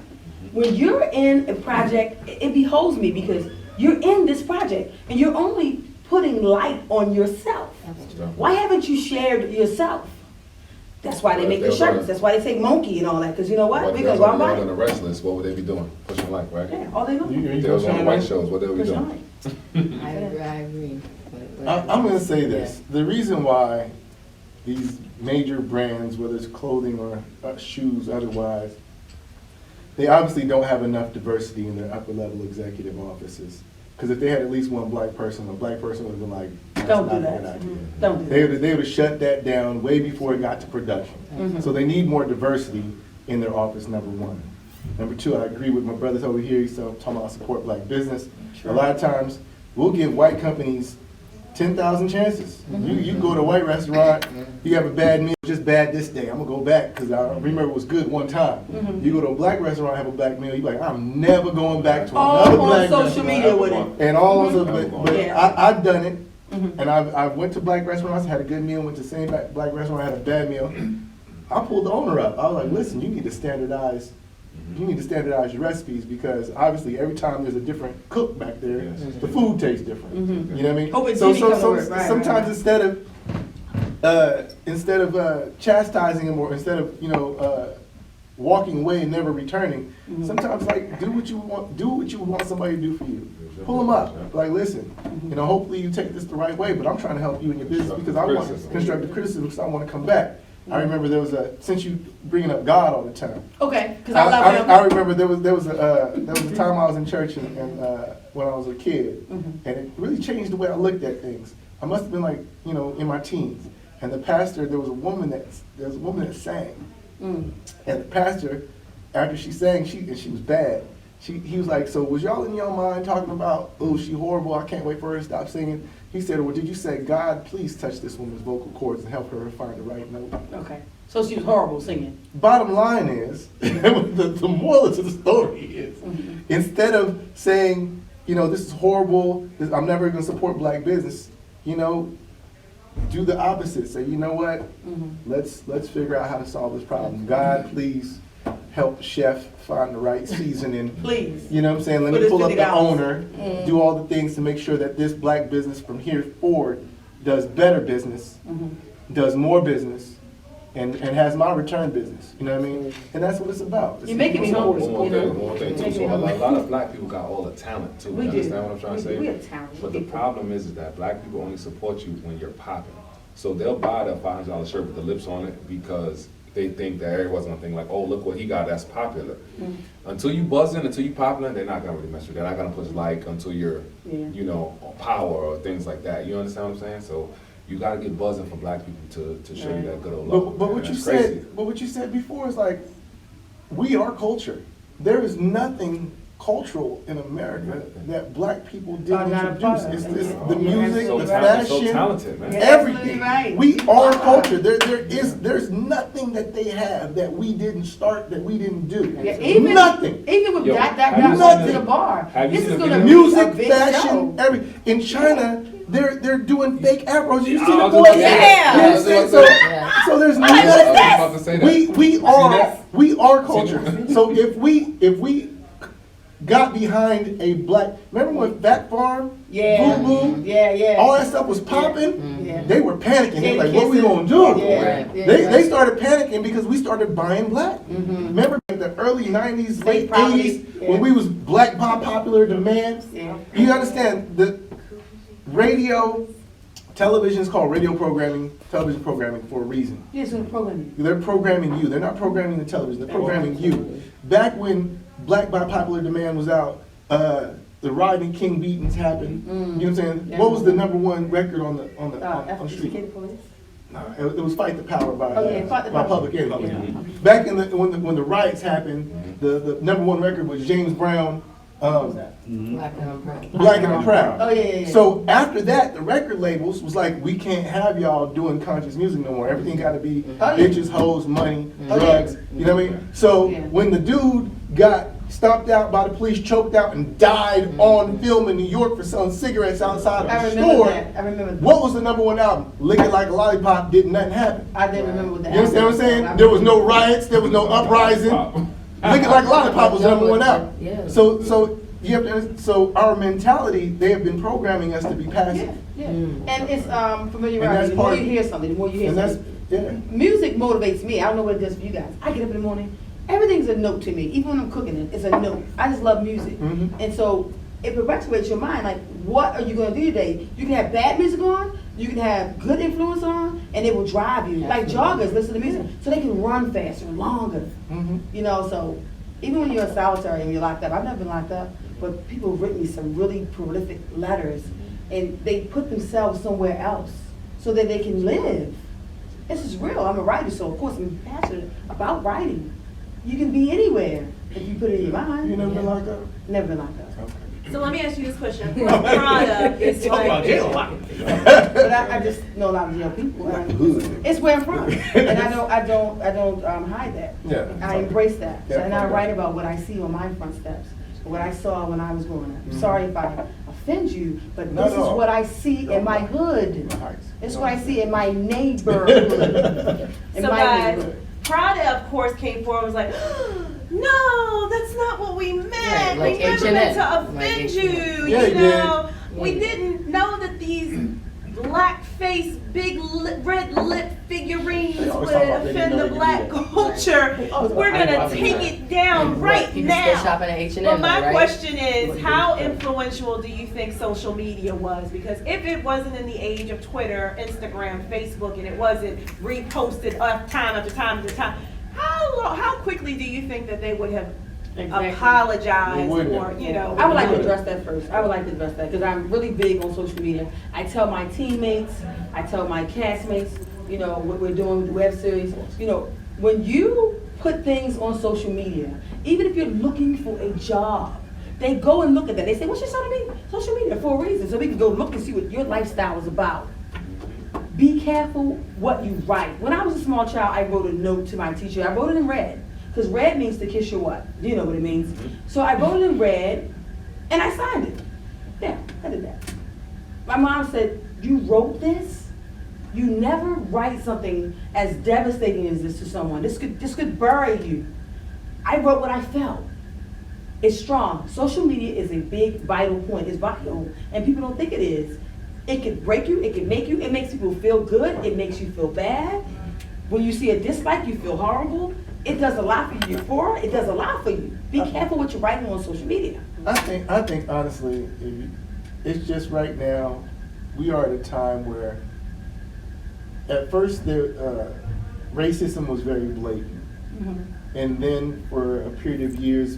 B: When you're in a project, it beholds me because you're in this project and you're only putting light on yourself. Why haven't you shared yourself? That's why they make the shirts. That's why they say monkey and all that. Because you know what?
G: If
B: Because
G: they was
B: I'm
G: on
B: right.
G: the rest list, what would they be doing? Pushing like, right?
B: Yeah, all they know.
G: If they was on the white shows, what they would be
B: Push
G: doing?
B: light.
C: I agree.
A: I'm going to say this. The reason why these major brands, whether it's clothing or shoes, otherwise, they obviously don't have enough diversity in their upper level executive offices. Because if they had at least one black person, a black person would have been like, that's
B: Don't
A: not
B: do
A: a
B: that.
A: good idea.
B: Don't do
A: They
B: that.
A: would have shut that down way before it got to production. So they need more diversity in their office, number one. Number two, I agree with my brothers over here, he's talking about support black business. A lot of times, we'll give white companies 10,000 chances. You go to a white restaurant, you have a bad meal, just bad this day, I'm gonna go back because I remember it was good one time. You go to a black restaurant, have a black meal, you're like, I'm never going back to
B: All
A: another
B: on
A: black
B: social
A: restaurant.
B: media with it.
A: And all of them, but
B: Yeah.
A: I've done it, and I've went to black restaurants, had a good meal, went to the same black restaurant, had a bad meal. I pulled the owner up. I was like, listen, you need to standardize you need to standardize your recipes because obviously every time there's a different cook back there,
G: Yes.
A: the food tastes different.
B: Mhm.
A: You know what I mean?
B: Oh, but
A: So,
B: Jimmy come to work. Right,
A: sometimes
B: right.
A: instead of chastising them or instead of walking away and never returning,
B: Mhm.
A: sometimes like do what you want somebody to do for you. Pull them up. Like, listen, hopefully you take this the right way, but I'm trying to help you in your business because I want constructive criticism because I want to come back. I remember there was since you bringing up God all the time.
B: Okay, because I love him.
A: I remember there was a time I was in church and when I was a kid,
B: Mhm.
A: and it really changed the way I looked at things. I must have been like in my teens, and the pastor there was a woman that sang,
B: Mm.
A: and the pastor after she sang and she was bad. He was like, so was y'all in your mind talking about, oh, she horrible, I can't wait for her to stop singing? He said, well, did you say, God, please touch this woman's vocal cords and help her to find the right note?
B: Okay, so she was horrible singing.
A: Bottom line is, the moral to the story is, instead of saying, this is horrible, I'm never going to support black business, do the opposite. Say, you know what, let's figure out how to solve this problem. God, please help the chef find the right seasoning.
B: Please.
A: You know what I'm saying? Let
B: Put
A: me
B: his
A: pull up the
B: $50.
A: owner, do all the things to make sure that this black business from here forward does better business, does more business, and has my return business. You know what I mean? And that's what it's about.
B: You're making me hungry.
G: One more thing too. So a lot of black people got all the talent too.
B: We
G: You
B: do.
G: understand what I'm trying to say?
B: We are talented
G: But the
B: people.
G: problem is that black people only support you when you're popping. So they'll buy the $500 shirt with the lips on it because they think that everyone's gonna think like, oh, look what he got, that's popular. Until you buzzing, until you popular, they're not gonna really mess with you. They're not gonna push like until you're, on power or things like that. You understand what I'm saying? So you gotta get buzzing for black people to show you that good old love.
A: But
G: man.
A: what you
G: That's crazy.
A: said, what you said before is like, we are culture. There is nothing cultural in America that black people didn't
B: not a part
A: introduce.
B: of.
A: It's the
B: You're
A: music,
G: so
A: the
G: talented, so
A: fashion,
G: talented, man.
B: You're
A: everything.
B: absolutely right.
A: We are culture. There's nothing that they have that we didn't start, that we didn't do.
B: Yeah, even
A: Nothing.
B: Even with
G: Yo,
B: that
G: have you
B: got
A: seen
B: to
A: the-
B: the bar.
G: have you
B: This
G: seen
B: is
G: the
B: gonna
G: video?
B: be a
A: Music,
B: big
A: fashion,
B: show.
A: in China, they're doing fake afros. You see
G: I
A: the
G: was
A: boys?
G: about to say
F: that.
A: You
G: I was
A: understand?
G: about to say that.
A: So there's
G: I was
A: nothing.
G: about to say that.
A: We are culture. So if we got behind a black, remember when Fat Farm,
B: Yeah.
A: Boo Boo,
B: Yeah.
A: all that stuff was popping?
B: Yeah.
A: They were panicking. They were like,
B: Yeah,
A: what are we
B: kissing.
A: gonna do?
B: Yeah.
A: They started panicking because we started buying black. Remember in the early 90s, late
B: property.
A: 80s, when we was black pop popular demand?
B: Yeah.
A: You understand, the radio, television is called television programming for a reason.
B: Yes, in the program.
A: They're programming you. They're not programming the television. They're programming you. Back when Black by Popular Demand was out, the Rodney King beatings happened. You know what I'm saying?
B: Yeah.
A: What was the #1 record on the street?
B: FCK Police.
A: No, it was "Fight the Power" by
B: Oh, yeah, Fight the
A: by
B: Power.
A: Public Enemy.
B: Yeah.
A: Back in when the riots happened, the #1 record was James Brown.
C: Black and I'm proud.
A: Black and I'm Proud.
B: Oh, yeah.
A: So after that, the record labels was like, we can't have y'all doing conscious music no more. Everything got to be
B: Oh, yeah.
A: bitches, hoes, money,
B: Oh, yeah.
A: drugs. You know what I mean? So
B: Yeah.
A: when the dude got stopped out by the police, choked out, and died on film in New York for selling cigarettes outside of
B: I
A: the
B: remember
A: store,
B: that. I remember that.
A: what was the #1 album? Lick It Like a Lollipop. Didn't nothing happen.
B: I didn't remember what the
A: You understand what I'm saying?
B: album
A: There was no riots. There was no uprising. Lick It Like a Lollipop was the #1 album.
C: Yeah.
A: So you have to. So our mentality, they have been programming us to be
B: Yeah,
A: passive,
B: yeah.
C: Mm.
B: And it's
A: And
B: familiarity.
A: that's
B: The more
A: part-
B: you hear something, the more you hear
A: and that's
B: something. Music motivates me. I don't know what it does for you guys. I get up in the morning, everything's a note to me. Even when I'm cooking it, it's a note. I just love music.
A: Mhm.
B: And so it perpetuates your mind. Like, what are you going to do today? You can have bad music on, you can have good influence on, and it will drive you. Like joggers listen to music so they can run faster, longer.
A: Mhm.
B: You know, so even when you're in solitary and you're locked up, I've never been locked up, but people have written me some really prolific letters, and they put themselves somewhere else so that they can live. This is real. I'm a writer, so of course I'm passionate about writing. You can be anywhere if you put it in your mind.
A: You never been locked up?
B: Never been locked up.
F: So let me ask you this question. Prada is like,
B: But I just know a lot of jail people. And it's where I'm from, and I don't hide that.
A: Yeah.
B: I embrace that,
A: Yeah.
B: and I write about what I see on my front steps, what I saw when I was growing up. I'm sorry if I offend you, but
A: Not
B: this
A: at
B: is
A: all.
B: what I see in my hood.
A: Nice.
B: This is what I see in my neighborhood. In
F: so
B: my
F: guys,
B: neighborhood.
F: Prada of course came forward and was like, no, that's not what we meant.
C: Right, like
F: We never
C: H&M.
F: meant to
C: Like
F: offend
C: H&M.
F: you.
A: Yeah,
F: You
A: you
F: know,
C: did.
F: we
C: Yeah.
F: didn't know that these black face, big red lip figurines
A: They always
F: would
A: talk about they
F: offend
A: didn't know
F: the
A: they
F: black
A: could do that.
F: culture.
A: They always
F: We're
A: about- I
F: gonna
A: know.
F: take it down right
C: People still
F: now.
C: shopping at H&M,
F: But my
C: right?
F: question is, how influential do you think social media was? Because if it wasn't in the age of Twitter, Instagram, Facebook, and it wasn't reposted time after time after time, how quickly do you think that they would have
B: Exactly.
F: apologized
A: They wouldn't
F: or,
A: have.
F: you know?
B: I would like to address that first. I would like to address that because I'm really big on social media. I tell my teammates, I tell my castmates, you know, what we're doing with the web series. You know, when you put things on social media, even if you're looking for a job, they go and look at that. They say, what's your social media for a reason. So we can go look and see what your lifestyle is about. Be careful what you write. When I was a small child, I wrote a note to my teacher. I wrote it in red. Because red means to kiss your what? You know what it means. So I wrote it in red, and I signed it. Yeah, I did that. My mom said, you wrote this? You never write something as devastating as this to someone. This could bury you. I wrote what I felt. It's strong. Social media is a big, vital point. It's vital, and people don't think it is. It can break you, it can make you, it makes people feel good, it makes you feel bad. When you see a dislike, you feel horrible. It does a lot for you. It does a lot for you. Be careful what you're writing on social media.
A: I think honestly, it's just right now, we are at a time where, at first, racism was very blatant. And then for a period of years,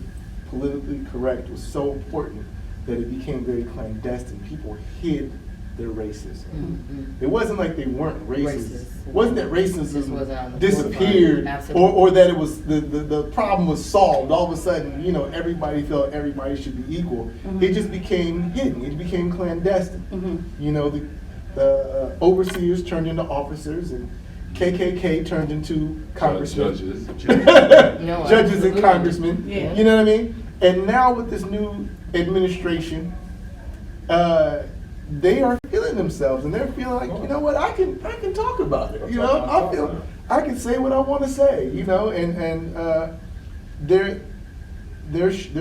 A: politically correct was so important that it became very clandestine. People hid their racism. It wasn't like they weren't racist. It wasn't that
C: Just wasn't on
A: racism
C: the
A: disappeared,
C: forefront. Absolutely.
A: or that it was the problem was solved. All of a sudden, you know, everybody felt everybody should be equal. It just became hidden. It became clandestine. You know, the overseers turned into officers, and KKK turned into congressmen,
G: Judges.
C: No,
A: judges and
C: absolutely.
A: congressmen.
B: Yeah.
A: You know what I mean? And now with this new administration, they are feeling themselves, and they're feeling like, you know what, I can talk about it. You know, I can say what I want to say. You know, and they're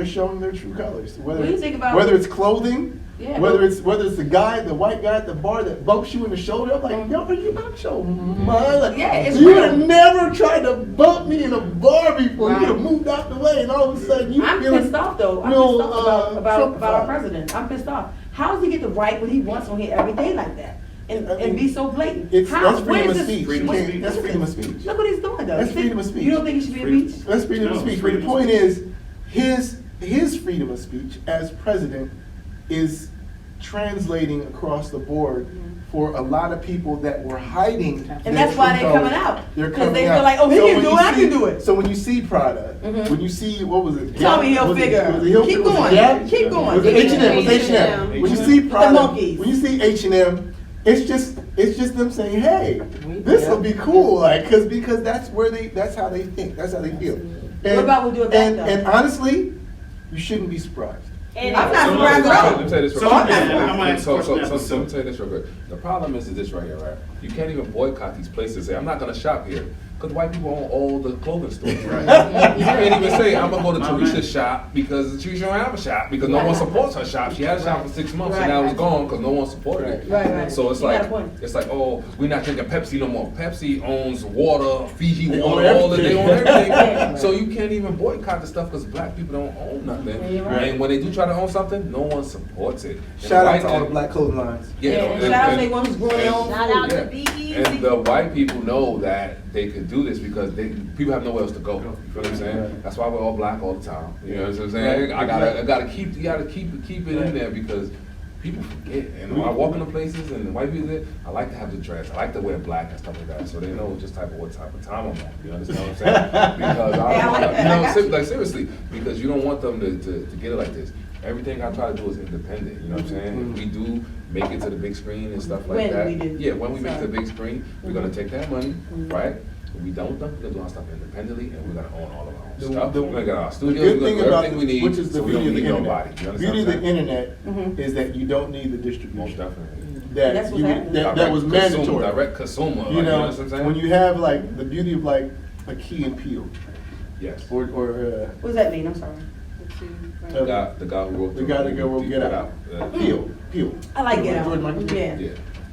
A: showing their true colors.
B: What do you think about-
A: whether it's clothing.
B: Yeah,
A: Whether it's the white guy at the bar that bumps you in the shoulder, I'm like, yo, are you not your mind? Like,
B: Yeah, it's
A: you would
B: real.
A: have never tried to bump me in a bar before. You would have moved out the way, and all of a sudden you
B: I'm
A: feeling
B: pissed off though. I'm
A: real,
B: pissed off about our
A: Trumpified.
B: president. I'm pissed off. How does he get to write what he wants on here every day like that? And,
A: I mean,
B: and be so blatant?
A: That's
B: Where
A: freedom
B: is
A: of
B: this-
A: speech.
E: Freedom of
A: You can't-
E: speech.
A: That's freedom of speech.
B: Look what he's doing though.
A: That's
B: You think-
A: freedom of speech.
B: You don't think he should be impeached?
A: That's freedom of
E: No,
A: speech. But
E: freedom
A: the
E: of
A: point
E: speech.
A: is, his freedom of speech as president is translating across the board for a lot of people that were hiding.
B: And
A: their
B: that's why
A: true
B: they're coming
A: colors.
B: out.
A: They're
B: 'Cause
A: coming
B: they
A: out.
B: feel like, oh, he
A: So
B: can
A: when
B: do
A: you
B: it, I
A: see-
B: can do it.
A: So when you see Prada,
B: Mhm.
A: when you see, what was it?
B: Tommy
A: Was it-
B: Hilfiger.
A: was it Hilfiger?
B: Keep
A: Was it
B: going.
A: Gap?
B: Keep going.
A: Was it H&M? Was it
F: H&M.
A: H&M? When you
E: Mhm.
A: see
B: The
A: Prada,
B: monkeys.
A: when you see H&M, it's just them saying, hey, this will be
B: Yeah.
A: cool, like, because that's how they think, that's how they feel.
B: What about we do it back, though?
A: And honestly, you shouldn't be surprised.
F: And
B: I'm not
E: So
B: surprised
E: let's-
B: at all.
G: Let me tell you this real
E: So
G: quick.
E: I'm gonna ask a question after
G: Let me tell you this real quick. The problem is this right here, right? You can't even boycott these places. Say, I'm not gonna shop here. Because white people own all the clothing stores, right? You can't even say, I'm gonna go to Teresa's shop because she don't have a shop, because no one supports her shop. She had a shop for 6 months and now it's gone because no one supported it.
B: Right.
G: So it's
B: You got
G: like,
B: a point.
G: oh, we're not drinking Pepsi no more. Pepsi owns water, Fiji
A: They
G: water,
A: own
G: all that, they own
A: everything.
G: everything. So you can't even boycott the stuff because black people don't own nothing.
B: Yeah, you're right.
G: And when they do try to own something, no one supports it. And
A: Shout out
G: white
A: to all the
G: and-
A: black clothing lines.
G: Yeah,
B: And shout out to anyone who's growing their own
F: Shout out
B: food.
F: to Be Easy.
G: and the white people know that they could do this because people have nowhere else to go. You feel what I'm saying?
A: Right.
G: That's why we're all black all the time. You know what I'm saying?
A: Right.
G: I gotta keep it in there because people forget. And when I walk into places and the white people there, I like to have the dress. I like to wear black and stuff like that, so they know just what type of time I'm on. You understand what I'm saying? Because
B: Yeah, I like that. I got you.
G: like seriously, because you don't want them to get it like this. Everything I try to do is independent. You know what I'm saying? If we do make it to the big screen and stuff like
B: When
G: that.
B: we do.
G: Yeah, when we make it to the
B: Sorry.
G: big screen, we're gonna take that money, right? When we done with them, we're gonna do our stuff independently, and we're gonna own all of our own stuff. We're gonna get our
A: The
G: studios,
A: good
G: we're
A: thing
G: gonna do
A: about
G: everything we need,
A: which is the
G: so we don't
A: beauty of
G: need
A: the
G: nobody.
A: internet.
G: You
A: The
G: understand
A: beauty of
G: what
A: the
G: I'm saying?
A: internet is that you don't need the
G: Most
A: distribution.
G: definitely.
A: That
B: That's what's
A: you
B: happening.
A: that was
G: Direct consumer,
A: mandatory.
G: Direct consumer,
A: You
G: like,
A: know,
G: what I'm saying?
A: when you have like the beauty of like a Key and Peele,
G: Yes.
A: or
B: What does that mean? I'm sorry.
G: The guy who wrote
A: the guy that wrote Get Out. Peel.
B: I like Get Out.
A: George Michael Peel.
B: Yeah.
G: Yeah.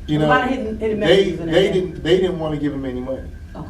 A: You
B: A
A: know,
B: lot of hidden
A: they
B: messages in there.
A: they didn't want to give him any money.
B: Okay.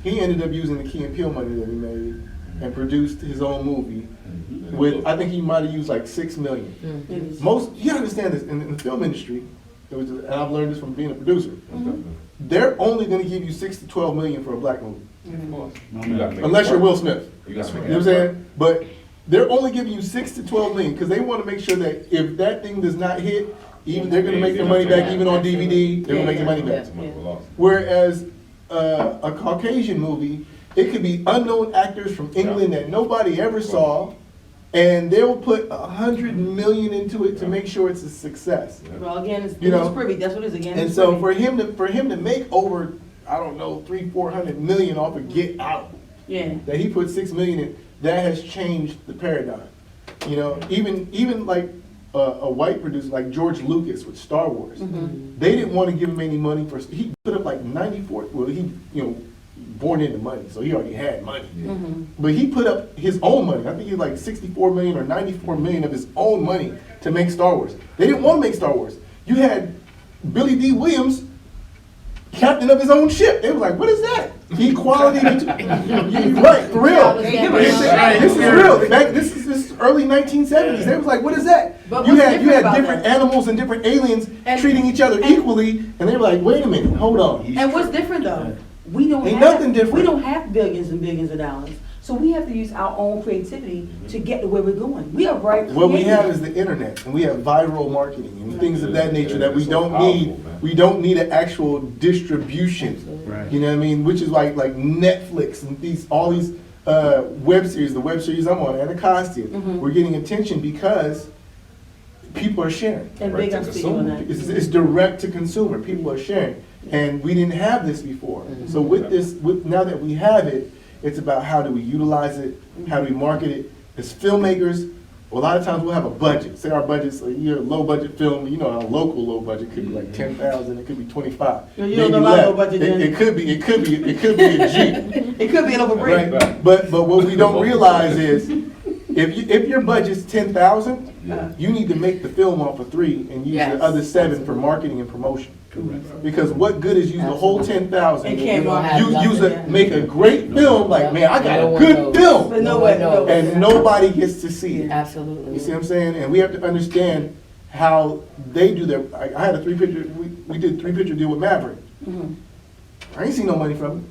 A: He ended up using the Key and Peele money that he made and produced his own movie
G: Mhm.
A: with, I think he might have used like $6 million.
B: It is.
A: Most, you understand this, in the film industry, it was, and I've learned this from being a producer,
G: Mhm.
A: they're only gonna give you 6 to 12 million for a black movie.
G: Of course.
E: No,
G: You gotta make it
A: Unless you're
G: work.
A: Will Smith.
G: You gotta make
A: You know
G: it
A: what I'm
G: work.
A: saying? But they're only giving you 6 to 12 million, because they wanna make sure that if that thing does not hit, even, they're gonna make their money back, even on DVD, they're gonna make their money back.
G: It's money for loss.
A: Whereas a Caucasian movie, it could be unknown actors from England that nobody ever saw, and they'll put 100 million into it to make sure it's a success.
B: Well, again, it's,
A: You know,
B: it's privy. That's what it is. Again,
A: And
B: it's
A: so
B: privy.
A: for him to make over, I don't know, 300-400 million off of Get Out,
B: Yeah.
A: that he put 6 million in, that has changed the paradigm. You know, even like a white producer like George Lucas with Star Wars, they didn't want to give him any money for. He put up like 94. Well, he born into money, so he already had money. But he put up his own money. I think he had like 64 million or 94 million of his own money to make Star Wars. They didn't want to make Star Wars. You had Billy D. Williams, captain of his own ship. They was like, what is that? Equality. Right, for real. This is real. This is early 1970s. They was like, what is that?
B: But
A: You
B: what's
A: had
B: different about
A: different
B: that?
A: animals and different aliens
B: And-
A: treating each other equally, and they were like, wait a minute, hold on.
B: And what's different though? We don't
A: Ain't
B: have
A: nothing different.
B: We don't have billions and billions of dollars. So we have to use our own creativity to get to where we're going. We are bright.
A: What we have
B: creative.
A: is the internet, and we have viral marketing and things of that nature that we
G: It's so
A: don't
G: powerful,
A: need.
G: man.
A: We don't need an actual distribution.
E: Right.
A: You know what I mean? Which is like Netflix and all these web series. The web series I'm on, Anacostia, we're getting attention because people are sharing.
B: And
G: Right
B: big
G: to
B: ups to you on that.
A: It's direct to consumer. People are sharing, and we didn't have this before. So with this, now that we have it, it's about how do we utilize it, how do we market it. As filmmakers, a lot of times we'll have a budget. Say our budget's a low budget film. You know, our local low budget could be like 10,000. It could be 25.
B: You don't know
A: maybe
B: my
A: less.
B: low budget, then.
A: It could be a G.
B: It could be an overbreak.
A: Right. But what we don't realize is if your budget's 10,000, you need to make the film off of 3 and use
C: Yes.
A: the other 7 for marketing and promotion. Because what good is use the whole 10,000?
B: And can't market.
A: Make a great film, like, man, I got
C: No
A: a
C: one
A: good
C: knows.
A: film,
B: But no way, no.
A: and nobody gets to see it.
C: Absolutely.
A: You see what I'm saying? And we have to understand how they do their, I had a 3-picture, we did a 3-picture deal with Maverick. I ain't seen no money from it.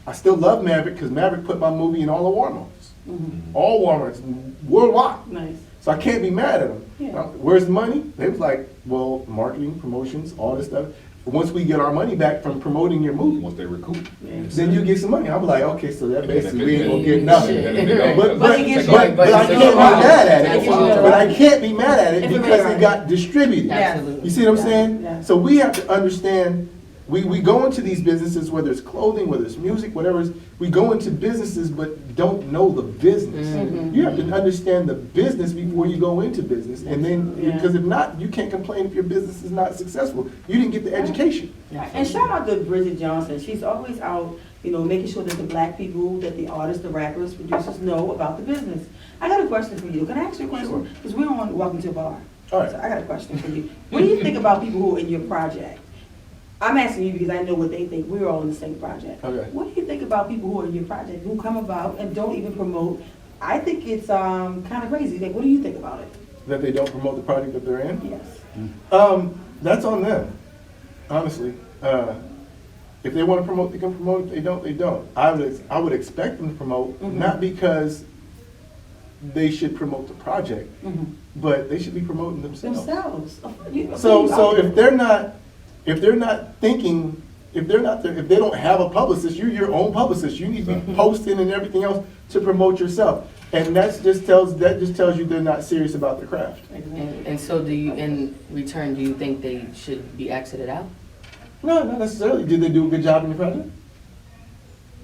A: I still love Maverick because Maverick put my movie in all the Walmarts. All Walmarts, worldwide.
B: Nice.
A: So I can't be mad at them.
B: Yeah.
A: Where's the money? They was like, well, marketing, promotions, all this stuff. Once we get our money back from promoting your movie,
G: Once they recoup.
A: then you get some money. I'm like, okay, so that basically we ain't gonna get nothing.
B: But
A: But
B: it gives you-
A: I can't be mad at
B: It
A: it.
B: gives you the
A: But I
B: right-
A: can't be mad at it because
B: Information.
A: it got distributed.
B: Yes.
C: Absolutely.
A: You see what I'm saying?
B: Yeah.
A: So we have to understand, we go into these businesses, whether it's clothing, whether it's music, whatever it is, we go into businesses but don't know the business. You have to understand the business before you go into business. And then,
B: Yeah.
A: because if not, you can't complain if your business is not successful. You didn't get the education.
B: And shout out to Bridget Johnson. She's always out, making sure that the black people, that the artists, the rappers, producers know about the business. I got a question for you. Can I ask you a question?
A: Sure.
B: Because we're on Welcome to a Bar.
A: All right.
B: So I got a question for you. What do you think about people who are in your project? I'm asking you because I know what they think. We're all in the same project.
A: Okay.
B: What do you think about people who are in your project, who come about and don't even promote? I think it's kind of crazy. Like, what do you think about it?
A: That they don't promote the project that they're in?
B: Yes.
A: That's on them, honestly. If they want to promote, they can promote. If they don't, they don't. I would expect them to promote, not because they should promote the project, but they should be promoting themselves.
B: Themselves.
A: So if they're not thinking, if they don't have a publicist, you're your own publicist. You need to be posting and everything else to promote yourself. And that just tells you they're not serious about the craft.
C: And so do you, in return, do you think they should be exited out?
A: No, not necessarily. Did they do a good job in your project?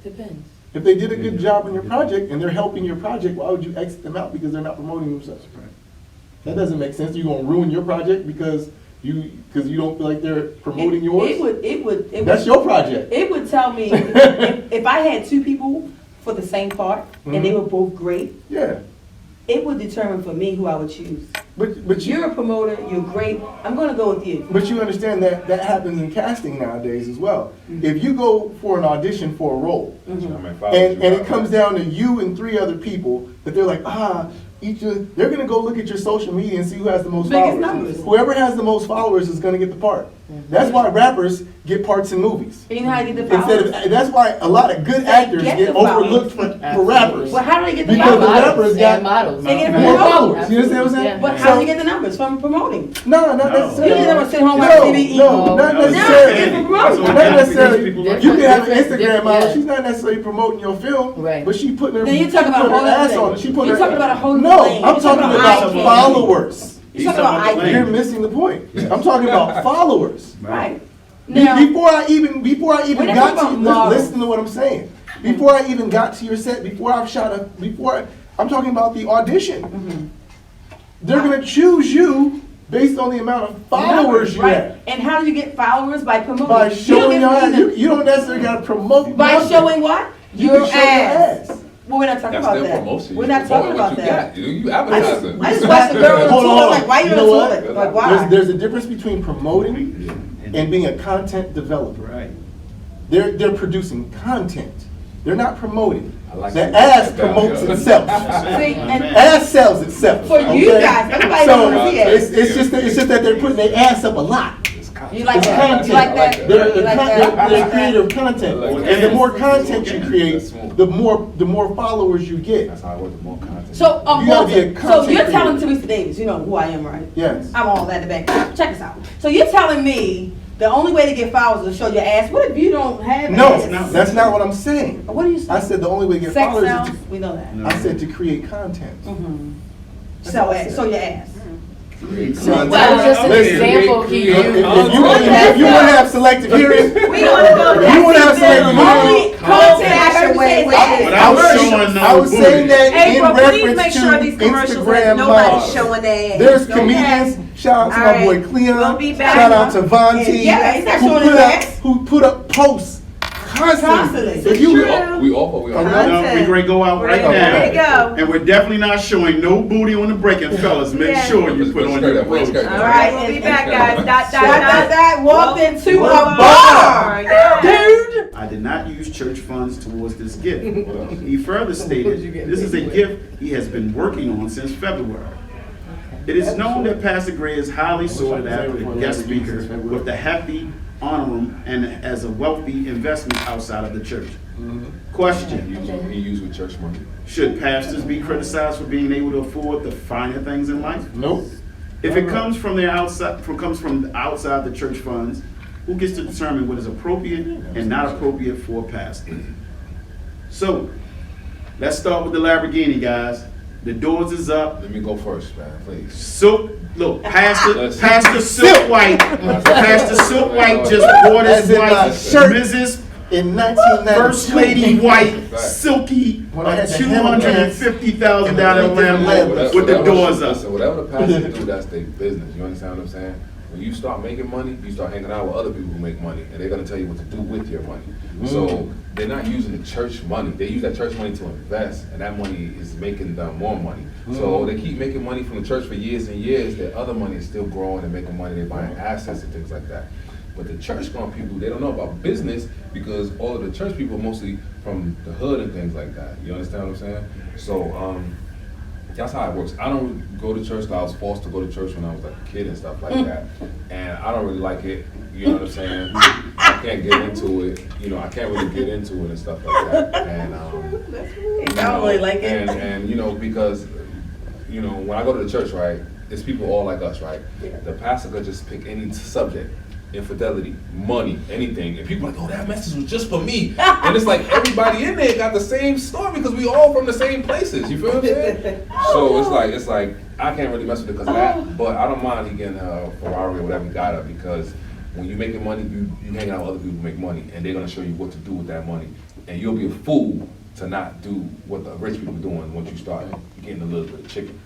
C: Depends.
A: If they did a good job in your project and they're helping your project, why would you exit them out because they're not promoting themselves? That doesn't make sense. You're gonna ruin your project because you don't feel like they're promoting yours?
B: It would
A: That's your project.
B: It would tell me if I had 2 people for the same part, and they were both great,
A: Yeah,
B: it would determine for me who I would choose.
A: but
B: You're a promoter, you're great, I'm gonna go with you.
A: But you understand that that happens in casting nowadays as well. If you go for an audition for a role, and it comes down to you and 3 other people, that they're like, they're gonna go look at your social media and see who has the most
B: Biggest
A: followers.
B: numbers.
A: Whoever has the most followers is gonna get the part. That's why rappers get parts in movies.
B: You know how you get the
A: Instead
B: followers?
A: of, that's why a lot of good actors
B: get
A: get
B: the followers.
A: overlooked for rappers.
B: Well, how do they get the
A: Because the
B: followers?
A: rappers
C: And
A: got
C: models.
B: They get it from
A: more
B: promoting.
A: followers. You understand what I'm saying?
C: Yeah.
B: But how do you get the numbers? From promoting.
A: No, not
B: You
A: necessarily.
B: didn't ever sit home
A: No,
B: watch TV eat.
A: no, not
C: No,
A: necessarily.
B: promoting.
A: Not necessarily.
C: Different-
A: You can have an
C: different-
A: Instagram model.
C: yeah.
A: She's not necessarily promoting your film,
C: Right.
A: but she putting her,
B: Then you're talking about
A: putting
B: a whole
A: her
B: other
A: ass
B: thing.
A: on. She putting
B: You're
A: her.
B: talking about a whole new
A: No,
B: lane.
A: I'm
B: You're
A: talking
B: talking
A: about
B: about eye
A: followers.
B: You're talking about eye
A: You're
B: candy.
A: missing the point. I'm talking about followers.
B: Right. Now,
A: Before I even
B: We're not
A: got
B: talking
A: to
B: about models.
A: listen to what I'm saying. Before I even got to your set, I'm talking about the audition. They're gonna choose you based on the amount of followers you
B: right.
A: have.
B: And how do you get followers? By promoting.
A: By
B: You don't
A: showing
B: get
A: your ass.
B: either.
A: You don't necessarily gotta promote.
B: By
A: nothing.
B: showing what?
A: You
B: Your
A: can show your
B: ass.
A: ass.
B: Well, we're not talking
G: That's
B: about
G: their
B: that.
G: promotion.
B: We're not talking about
G: what you
B: that.
G: got. You advertising.
B: I just watched a girl on the
A: Hold
B: toilet.
A: on.
B: I'm like, why you
A: You
B: on
A: know
B: the
A: what?
B: toilet? Like, why?
A: There's a difference between promoting and being a content developer.
E: Right.
A: They're producing content. They're not promoting.
G: I like
A: The
G: that.
A: ass
G: That
A: promotes
G: down,
A: itself.
B: See, and
A: Ass sells itself.
B: For you
A: okay?
B: guys, everybody
A: So
B: don't wanna see ass.
A: it's just that they're putting their ass up a lot.
B: You like
A: It's
B: that?
A: content.
B: You like that?
A: They're,
B: You like that?
A: they're creative content,
G: I like that.
A: and the more content you create,
G: That's smooth.
A: the more followers you get.
G: That's how I work with more content.
B: So,
A: You gotta be a
B: Walter, so
A: content
B: you're telling
A: creator.
B: Teresa Davis, you know who I am, right?
A: Yes.
B: I'm all that in the back. Check this out. So you're telling me the only way to get followers is to show your ass. What if you don't have ass?
A: No, that's not what I'm saying.
B: What do you say?
A: I said the only way to get
B: Sex
A: followers
B: sells.
A: is
B: We know that.
A: I said to create content.
B: Show ass. Show your ass.
C: That was just an
A: Listen,
C: example he
A: If
C: used.
A: you want to have selective hearing,
F: We gonna go
A: if you want to have selective
B: Only
A: hearing,
B: content I heard you say is
E: But
B: ass.
E: I was showing no
A: I was saying that in
F: April, please make
A: reference
F: sure
A: to
F: these commercials
A: Instagram
F: that nobody's
A: models.
F: showing their ass.
A: There's
F: Okay?
A: comedians. Shout out to
F: All
A: my
F: right.
A: boy Cleon.
F: We'll be back.
A: Shout out to Vontae.
B: Yeah, he's not showing his ass.
A: who put up posts constantly.
B: Constantly.
A: So you,
G: we off or we on?
A: Okay.
E: No, we ready to go out right
F: There you
E: now.
F: go.
E: And we're definitely not showing no booty on the break. And fellas, make
F: Yeah.
E: sure you put on your clothes.
F: All right, we'll be back, guys. Dot.
B: Walked into a
F: Bar.
B: bar.
F: Yeah.
B: Dude.
E: I did not use church funds towards this gift.
G: What else?
E: He further stated, this is a gift he has been working on since February. It is known that Pastor Gray is highly sought after guest speaker with the hefty honorum and as a wealthy investment outside of the church. Question,
G: He used with church money.
E: should pastors be criticized for being able to afford the finer things in life?
A: nope.
E: If it comes from outside the church funds, who gets to determine what is appropriate and not appropriate for a pastor? So, let's start with the Lamborghini, guys. The doors is up.
G: Let me go first, man, please.
E: Silk, look, Pastor
G: Listen.
E: Silk White, Pastor Silk White just bought his
A: As in my
E: wife,
A: shirt.
E: Mrs.
A: In 1992.
E: First Lady White, silky,
A: When I had the
E: $250,000
A: and the
E: Lambo with the doors up.
G: Listen, whatever the pastors do, that's their business. You understand what I'm saying? When you start making money, you start hanging out with other people who make money, and they're gonna tell you what to do with your money. So they're not using the church money. They use that church money to invest, and that money is making them more money. So they keep making money from the church for years and years. Their other money is still growing and making money. They're buying assets and things like that. But the church-going people, they don't know about business because all of the church people are mostly from the hood and things like that. You understand what I'm saying? So that's how it works. I don't go to church. I was forced to go to church when I was like a kid and stuff like that. And I don't really like it. You know what I'm saying? I can't get into it. You know, I can't really get into it and stuff like that. And
B: I don't really like it.
G: And you know, because you know, when I go to the church, right, it's people all like us, right? The pastor could just pick any subject. Infidelity, money, anything, and people are like, oh, that message was just for me. And it's like everybody in there got the same story because we all from the same places. You feel what I'm saying? So it's like I can't really mess with it because of that. But I don't mind he getting a Ferrari or whatever he got it because when you're making money, you hang out with other people who make money, and they're gonna show you what to do with that money. And you'll be a fool to not do what the rich people are doing once you start getting a little bit of chicken.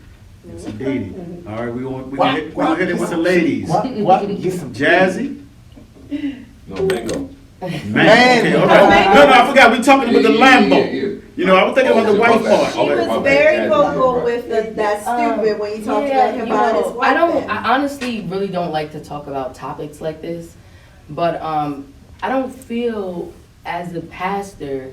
E: It's a dating. All right, we're gonna hit it with the ladies.
A: What? Get some
E: Jazzy?
G: No, bingo.
E: Man, okay, all right. No, I forgot. We talking about the Lambo. You know, I was thinking about the wife part.
F: She
G: Okay, my
F: was
G: bad,
F: very
G: Jazzy,
F: vocal
G: right.
F: with that stupid when you talked
C: Yeah,
F: about him
C: you
F: buying his
C: know,
F: wife.
C: I honestly really don't like to talk about topics like this, but I don't feel as a pastor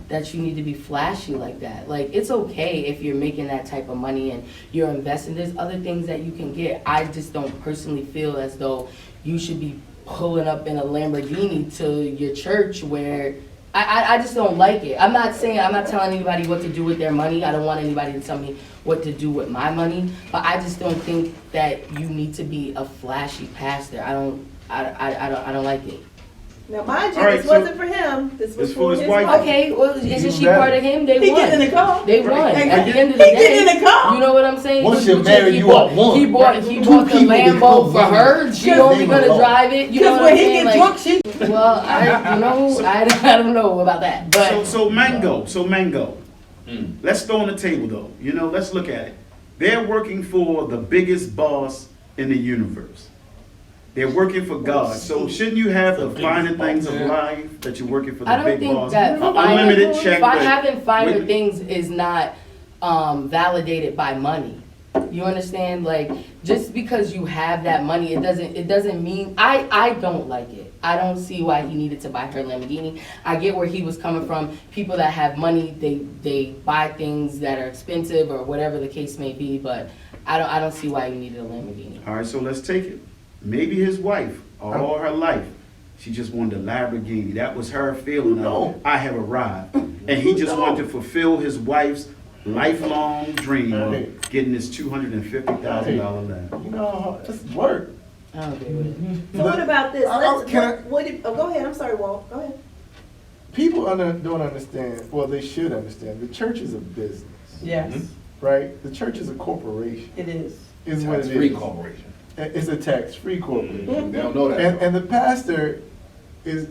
C: that you need to be flashy like that. Like, it's okay if you're making that type of money and you're investing. There's other things that you can get. I just don't personally feel as though you should be pulling up in a Lamborghini to your church where I just don't like it. I'm not telling anybody what to do with their money. I don't want anybody to tell me what to do with my money. But I just don't think that you need to be a flashy pastor. I don't like it.
F: Now, mind you,
E: All right,
F: this
E: so
F: wasn't for him. This was
E: it's
F: for
E: his
F: his
E: wife.
F: wife.
C: Okay, well, isn't she
A: better.
C: part of him? They
B: He
C: won.
B: get in the car.
C: They won.
E: Right.
C: At the end of the
B: He
C: day,
B: get in the car.
C: you know what I'm saying?
H: Once
C: But
H: you're married,
C: he
H: you
C: bought-
H: are one.
C: He bought
H: Two
C: the
H: people
C: Lambo
H: become
C: for her. She
H: one.
C: only
H: Leave
C: gonna
H: alone.
C: drive it. You know
B: Because
C: what I'm
B: when he
C: saying?
B: get drunk, she.
C: Well, I don't know about that, but
E: So Mango. Let's throw on the table though. You know, let's look at it. They're working for the biggest boss in the universe. They're working for God. So shouldn't you have the finer things of life that you're working for
C: I
E: the
C: don't
E: big
C: think
E: boss?
C: that
E: Unlimited check.
C: having finer
E: Wait.
C: things is not validated by money. You understand? Like, just because you have that money, it doesn't mean I don't like it. I don't see why he needed to buy her Lamborghini. I get where he was coming from. People that have money, they buy things that are expensive or whatever the case may be, but I don't see why he needed a Lamborghini.
E: All right, so let's take it. Maybe his wife, all her life, she just wanted a Lamborghini. That was her feeling of, I have arrived. And he just wanted to fulfill his wife's lifelong dream of getting this $250,000 Lambo.
A: You know, it's work.
C: I don't agree with it.
F: So what about this?
A: Can I-
F: Go ahead. I'm sorry, Walt. Go ahead.
A: People don't understand, well, they should understand, the church is a business,
B: Yes,
A: right? The church is a corporation,
B: it is.
A: is what it
H: Tax-free
A: is.
H: corporation.
A: It's a tax-free corporation.
H: They don't know that.
A: And the pastor is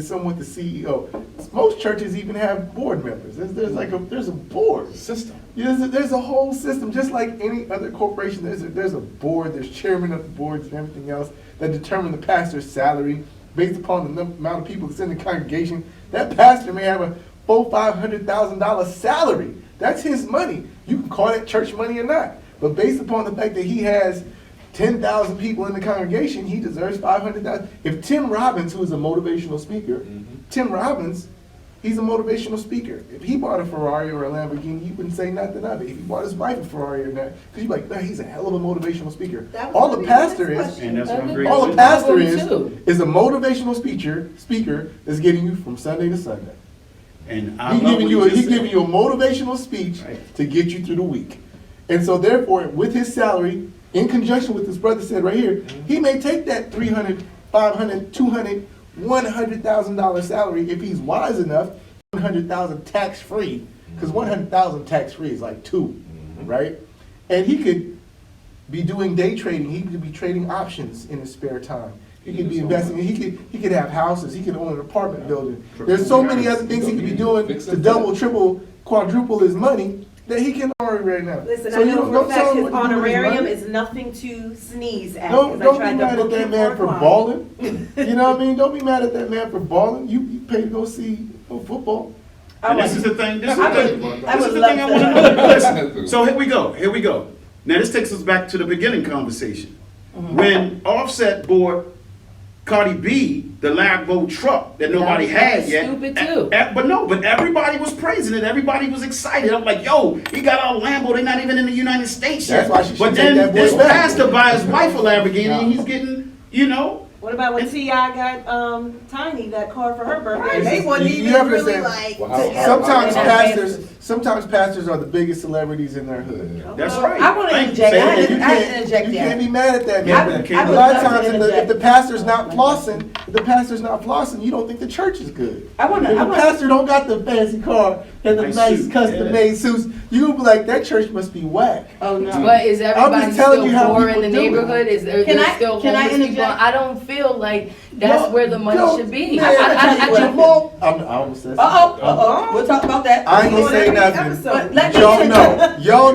A: somewhat the CEO. Most churches even have board members. There's a board.
H: System.
A: There's a whole system, just like any other corporation. There's a board. There's chairman of the boards and everything else that determine the pastor's salary based upon the amount of people that's in the congregation. That pastor may have a $500,000 salary. That's his money. You can call it church money or not, but based upon the fact that he has 10,000 people in the congregation, he deserves 500,000. If Tim Robbins, who is a motivational speaker, Tim Robbins, he's a motivational speaker. If he bought a Ferrari or a Lamborghini, you wouldn't say nothing of it. If he bought his wife a Ferrari or not, because you'd be like, man, he's a hell of a motivational speaker.
F: That was
A: All
F: gonna
A: the
F: be the next
A: pastor is,
F: question.
E: And that's what I'm agreeing
A: all the
E: with.
A: pastor
C: Too.
A: is a motivational speaker that's getting you from Sunday to Sunday.
E: And I
A: He's
E: love
A: giving
E: what
A: you
E: you
A: a,
E: just
A: he's
E: said.
A: giving you a motivational speech
E: Right.
A: to get you through the week. And so therefore, with his salary, in conjunction with his brother said right here, he may take that $300, $500, $200, $100,000 salary if he's wise enough, $100,000 tax-free, because $100,000 tax-free is like $2, right? And he could be doing day trading. He could be trading options in his spare time. He could be investing. He could have houses. He could own an apartment building. There's so many other things he could be doing to double, triple, quadruple his money that he can earn right now.
F: Listen,
A: So
F: I
A: you
F: know
A: don't-
F: for a
A: don't tell
F: fact
A: him
F: his
A: what to do with his
F: honorarium
A: money.
F: is nothing to sneeze at.
A: Don't
F: 'cause I
A: be
F: tried to
A: mad at
F: book
A: that
F: him
A: man
F: a
A: for
F: client.
A: balling. You know what I mean? Don't be mad at that man for balling. You pay to go see football.
E: And this is the thing, this is the
B: I
E: thing,
B: would
E: this is the
B: love
E: thing I
B: to.
E: want to know. Listen, so here we go. Now this takes us back to the beginning conversation. When Offset bought Cardi B the Lambo truck that nobody had yet.
C: Stupid too.
E: But everybody was praising it. Everybody was excited. I'm like, yo, he got a Lambo. They're not even in the United States yet.
A: That's why she should
E: But
A: take
E: then
A: that boy
E: this
A: back.
E: pastor buys his wife a Lamborghini and he's getting, you know.
F: What about when T.I. got Tiny that car for her birthday? They
A: You-
F: wasn't
A: you
F: even
A: ever
F: really
A: said-
F: like.
G: Well, how-
A: Sometimes
B: Yeah.
A: sometimes pastors are the biggest celebrities in their hood.
E: That's right.
B: I want to
E: Thank you.
B: inject. I
A: And
B: had to interject
A: you can't
B: there.
A: be mad at that
E: Yeah,
A: man.
E: but can't
A: A
E: be-
A: lot
B: I
A: of
B: would love
A: times,
B: to
A: if the
B: interject.
A: pastor's not flossing, you don't think the church is good.
B: I wanna-
A: If
B: I
A: the
B: wanna-
A: pastor don't got the fancy car and the
E: Nice
A: nice
E: suit,
A: custom-made suits, you be like, that church must be whack.
B: Oh, no.
C: But is everybody
A: telling
C: still
A: you how
C: poor in
A: people
C: the
A: do it.
C: neighborhood? Is there
B: Can
C: there's
B: I-
C: still
B: can I
C: homeless people?
B: interject?
C: I don't feel like that's
A: Yo,
C: where the money
A: yo,
C: should be.
A: man,
C: I just-
A: I almost said something.
B: We'll talk about that.
A: I ain't gonna say
F: Every
A: nothing.
F: episode.
B: But let me
A: Y'all
B: say-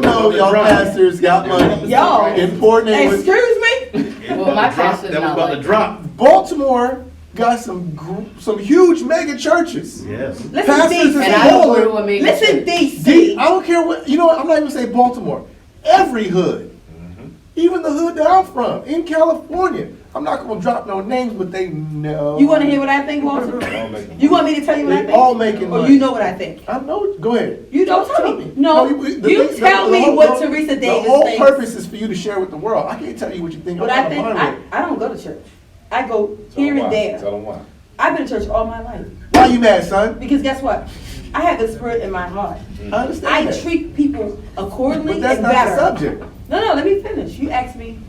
A: know, y'all pastors got money.
B: Y'all.
A: Important with
B: Excuse me?
C: Well, my pastor's
E: That was
C: not
E: about to
C: like
E: drop.
A: Baltimore got some huge mega churches.
E: Yes.
B: Listen,
A: Pastors is
B: DC.
C: And I don't go to a
A: balling.
C: major
B: Listen,
C: church.
B: DC.
A: I don't care what, you know what, I'm not even saying Baltimore. Every hood. Even the hood that I'm from, in California. I'm not gonna drop no names, but they know.
B: You want to hear what I think, Walter? You want me to tell you what I
A: They
B: think?
A: all making
B: Or
A: money.
B: you know what I think?
A: I know, go ahead.
B: You don't tell me. No, you tell me what Teresa Davis
A: The whole
B: thinks.
A: purpose is for you to share with the world. I can't tell you what you think.
B: But
A: I'm
B: I
A: not
B: think,
A: monitoring.
B: I don't go to church. I go here and
G: Tell
B: there.
G: them why.
B: I've been to church all my life.
A: Why you mad, son?
B: Because guess what? I have the spirit in my heart.
A: I understand
B: I
A: that.
B: treat people accordingly
A: But that's
B: and
A: not
B: better.
A: the subject.
B: No, let me finish. You asked me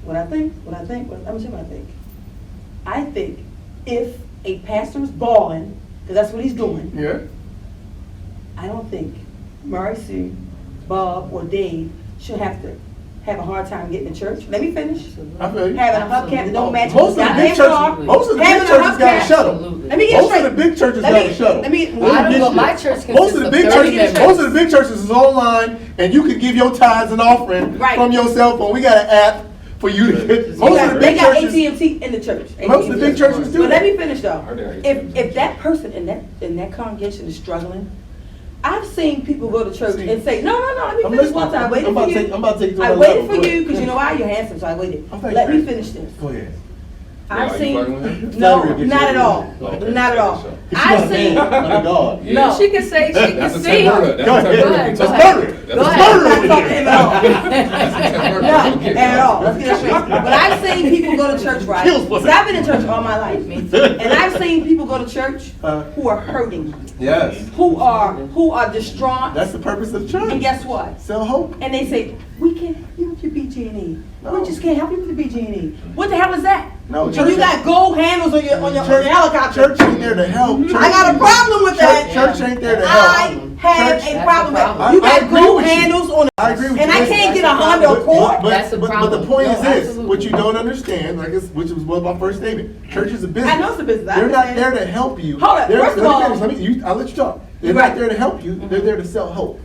B: what I think. I'm gonna tell you what I think. I think if a pastor is balling, because that's what he's doing,
A: Yeah.
B: I don't think Mary Sue, Bob, or Dave should have to have a hard time getting to church. Let me finish.
A: I feel you.
B: Having a hubcap that don't match
A: Most of the big churches, most of the big
B: Having a
A: churches got a
B: hubcap.
A: shuttle.
C: Absolutely.
B: Let me get
A: Most
B: straight.
A: of the big churches
B: Let
A: got
B: me-
A: a shuttle.
B: let me-
C: I don't know, my church
A: Most of the big
C: consists of 30
A: churches,
C: members.
A: most of the big churches is online, and you can give your tithes and offering
B: Right.
A: from your cell phone. We got an app for you to get. Most of the
B: They
A: big
B: got
A: churches,
B: AT&T in the church.
A: most of the big churches do
B: But let
A: that.
B: me finish though.
G: heard they got
B: If that person in that congregation is struggling, I've seen people go to church
A: See,
B: and say, no, let me
A: I'm
B: finish
A: listening.
B: one time. I waited
A: I'm about
B: for
A: to
B: you.
A: take- I'm about to take it to
B: I
A: another
B: waited
A: level.
B: for
A: Go
B: you
A: ahead.
B: because you know why? You're handsome, so I waited.
A: Oh, thank
B: Let
A: you.
B: me finish this.
A: Go ahead.
B: I've
G: Are you
B: seen,
G: flirting with him?
B: no,
A: Flattery gets
B: not
A: you
B: at all.
G: Okay.
B: Not at all.
A: She got
B: I've
A: a
B: seen,
A: man under God.
B: no.
C: She can say, she can
G: That's a
C: see.
G: temper. That's
A: Go
G: a
A: ahead.
G: temper.
C: ahead.
A: That's
C: Go
A: murder.
C: ahead.
A: That's
C: Go
A: murder
C: ahead.
B: I'm not
A: over
B: talking to
A: here.
B: him at all.
G: Temper.
B: No,
G: Okay.
B: at all. Let's get it straight. But I've seen people go to church, right?
A: Kills pussy.
B: 'Cause I've been in church all my life.
C: Me too.
B: And I've seen people go to church who are hurting,
A: Yes.
B: who are distraught.
A: That's the purpose of church.
B: And guess what?
A: Sell hope.
B: And they say, we can't help you with your BG&E.
A: No.
B: We just can't help you with the BG&E. What the hell is that?
A: No,
B: And
A: church
B: you got gold handles on your helicopter.
A: Church ain't there to help. Church,
B: I got a problem with that.
A: Church ain't there to
B: I
A: help.
B: have
A: Church-
B: a problem with
C: That's
B: that.
C: a
B: You
A: problem. I
B: got
A: agree
B: gold
A: with you.
B: handles on it.
A: I agree with
B: And
A: you.
B: I
A: Listen,
B: can't get a
A: but-
B: Honda Accord.
C: That's the
A: but the
C: problem.
A: point
C: No,
A: is this,
C: absolutely.
A: what you don't understand, which was my first statement. Church is a business.
B: I know it's a business. I
A: They're not
B: understand.
A: there to help you.
B: Hold up.
A: They're-
B: First of
A: let me
B: all-
A: finish. I'll let you talk. They're
B: Right.
A: not there to help you. They're there to sell hope.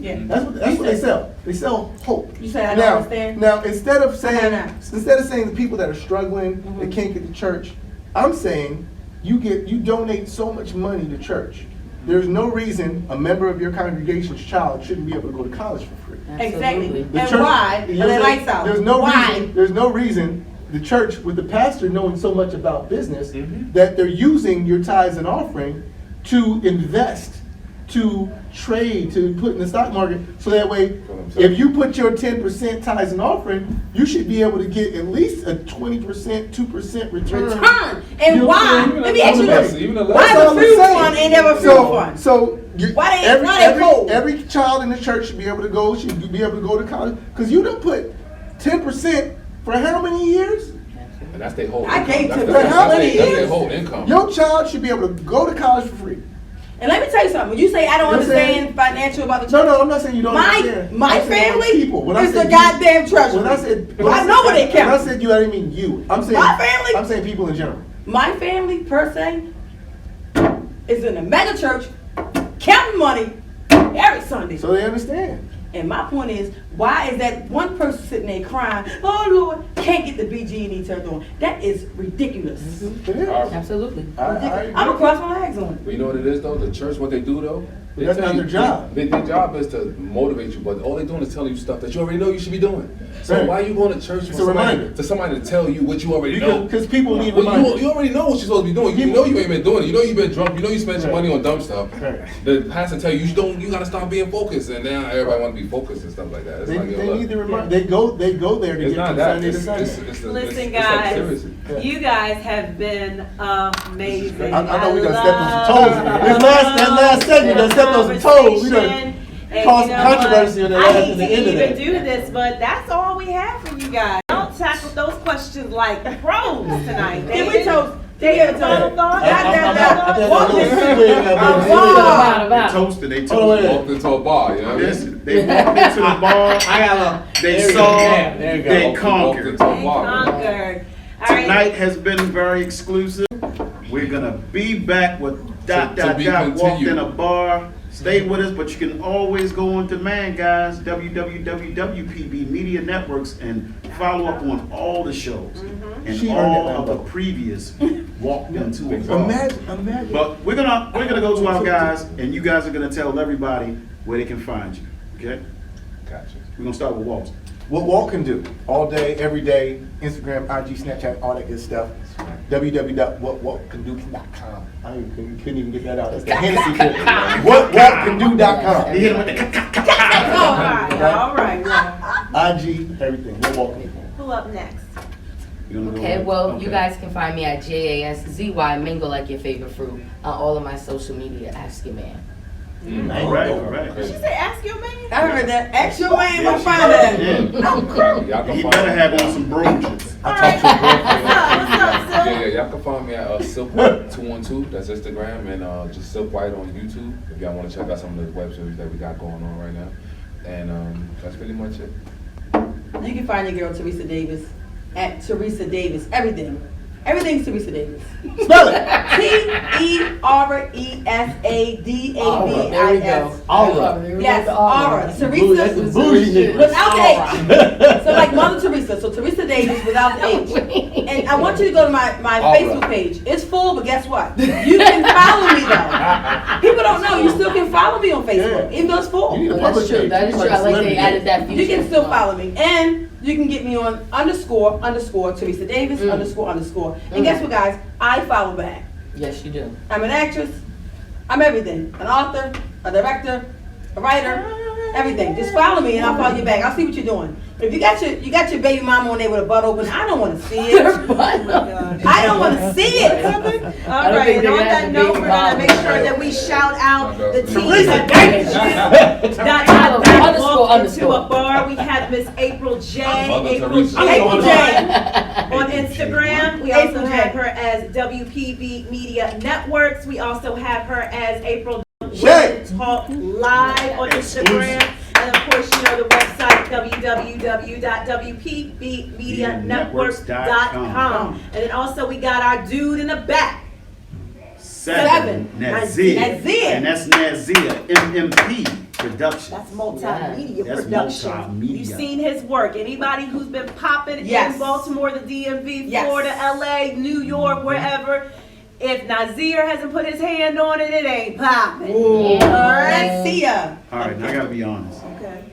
B: Yeah.
A: That's what they sell. They sell hope.
B: You say I don't understand?
A: Now instead of saying
B: know.
A: the people that are struggling, they can't get to church, I'm saying you donate so much money to church. There's no reason a member of your congregation's child shouldn't be able to go to college for free.
B: Exactly.
A: The
B: And
A: church-
B: why?
A: you
B: And
A: know
B: the
A: what I'm saying?
B: lights out.
A: There's
B: Why?
A: no reason the church, with the pastor knowing so much about business, that they're using your tithes and offering to invest, to trade, to put in the stock market, so that way, if you put your 10% tithes and offering, you should be able to get at least a 20%, 2% return.
B: Return.
A: You
B: And
A: know what
B: why?
A: I'm saying?
B: Let me ask you this.
G: Even a
B: Why
G: lesson.
A: That's all
B: the
A: I'm
B: food
A: saying.
B: fund ain't never a food fund?
A: So
B: Why they cold?
A: every child in the church should be able to go to college, because you done put 10% for how many years?
G: And that's their whole
B: I
G: income.
B: gave
G: That's
B: to
G: their-
A: them.
G: that's
A: How
G: their-
A: many
G: That's their
A: years?
G: whole income.
A: Your child should be able to go to college for free.
B: And let me tell you something. When you say I don't
A: You know what I'm saying?
B: understand financial about the church,
A: No, I'm not saying you don't understand.
B: my
A: I'm saying
B: family
A: people. When I
B: is
A: said
B: the
A: you-
B: goddamn treasury.
A: When I said,
B: I know where they
A: When I
B: count.
A: said you, I didn't mean you. I'm saying
B: My family?
A: I'm saying people in general.
B: My family, per se, is in a mega church, counting money every Sunday.
A: So they understand.
B: And my point is, why is that one person sitting there crying, oh Lord, can't get the BG&E turned on? That is ridiculous.
A: It is.
C: Absolutely.
B: I'm gonna cross my legs on it.
G: But you know what it is though? The church, what they do though?
A: But that's not their job.
G: Their job is to motivate you, but all they're doing is telling you stuff that you already know you should be doing. So
A: Right.
G: why are you going to church
A: It's a reminder.
G: to somebody to tell you what you already know?
A: Because people need
G: Well,
A: reminders.
G: you already know what you're supposed to be doing. You know you ain't been doing it. You know you've been drunk. You know you spent your
A: Right.
G: money on dumb stuff.
A: Right.
G: The pastor tell you you gotta stop being focused, and now everybody want to be focused and stuff like that. It's
A: They,
G: like, yo,
A: they
G: look,
A: need to remind. They go there to
G: it's
A: get
G: not
A: from
G: that.
A: Sunday to
G: It's
A: Sunday.
F: Listen,
G: it's like
F: guys,
G: seriously.
F: you guys have been amazing.
A: I know we done stepped on some toes. That last segment done stepped on some toes. We done caused some controversy in the
F: I
A: last
F: hate
A: in the
F: to
A: end of
F: even
A: that.
F: do this, but that's all we have for you guys. Don't tackle those questions like pros tonight.
B: Can we toast?
F: David, final thought?
E: Toasted, they
A: Hold on,
E: toasted.
A: wait.
G: Walked into a bar, you know what I mean?
E: Listen, they walked into the bar. They saw, they
G: Walked
E: conquered.
G: into a bar.
F: Conquered. All right.
E: Tonight has been very exclusive. We're gonna be back with
G: To be
E: walked
G: continued.
E: in a bar. Stay with us, but you can always go on demand, guys. www.pb Media Networks and follow up on all the shows and
A: She earned
E: all
A: that
E: of the
A: number.
E: previous walked into a
G: Big
E: bar.
A: Imagine.
E: But we're gonna go to our guys, and you guys are gonna tell everybody where they can find you. Okay?
G: Gotcha.
E: We're gonna start with Walter.
A: What Walt can do all day, every day, Instagram, IG, Snapchat, all that good stuff. www.whatwaltcando.com. I couldn't even get that out. That's the Hennessy shit. Whatwaltcando.com.
E: He hit him with the
F: All right.
A: IG, everything. What Walt can do.
F: Who up next?
E: You wanna go
C: Okay,
E: with-
C: well,
E: okay.
C: you guys can find me at JASZY, Mango Like Your Favorite Fruit, on all of my social media. Ask your man.
E: All right, all right.
F: Did she say ask your man?
B: I heard that. Ask your man,
E: Yeah,
B: we'll
E: she
B: find
E: did.
B: that.
E: Yeah.
G: Y'all can
E: He
G: find
E: better
G: me-
E: have on some brooches.
A: I talked to your girlfriend.
F: What's up, Sil?
G: Yeah, y'all can find me at Silk White 212. That's Instagram, and just Silk White on YouTube. If y'all want to check out some of the web series that we got going on right now, and that's pretty much it.
B: You can find your girl Teresa Davis at Teresa Davis. Everything. Everything's Teresa Davis.
A: Spell it.
B: TERESADAVIS.
A: Aura.
B: Yes, Aura.
A: That's
B: Teresa
A: some bougie niggas.
B: without the H. So like Mother Teresa. So Teresa Davis without the H. And I want you to go to my
A: Aura.
B: Facebook page. It's full, but guess what? You can follow me though. People don't know you still can follow me on Facebook, even though it's full.
A: You need a
C: Well, that's
A: public
C: true.
A: page.
C: That is
A: You
C: true. I like
A: celebrity.
C: they added that feature.
B: You can still follow me. And you can get me on _ Teresa Davis _ _. And guess what, guys? I follow back.
C: Yes, you do.
B: I'm an actress. I'm everything. An author, a director, a writer, everything. Just follow me and I'll follow you back. I'll see what you're doing. If you got your baby mama on there with a butt open, I don't want to see it. I don't want to see it.
F: All
C: don't
F: right,
C: think
F: and
C: they
F: on
C: have
F: that
C: to
F: note,
C: be
F: we're gonna make
C: involved.
F: sure that we shout out the team
A: Teresa
F: that
C: Underscore,
F: walked into a
C: underscore.
F: bar. We have Miss April J.
G: Mother
F: April
G: Teresa.
B: April J.
F: On Instagram, we also
B: April J.
F: have her as WPB Media Networks. We also have her as April
A: J.
F: Talk Live on Instagram. And of course, you know the website, www.wpbmedianetworks.com. And then also we got our dude in the back.
E: Seven. Nazia.
B: Nazia.
E: And that's Nazia, MMP Productions.
F: That's multimedia
E: That's
F: production.
E: multimedia.
F: You've seen his work. Anybody who's been popping
B: Yes.
F: in Baltimore, the DMV,
B: Yes.
F: Florida, LA, New York, wherever, if Nazir hasn't put his hand on it, it ain't popping.
B: All
F: right.
B: right, see ya.
E: All right, now I gotta be honest.
F: Okay.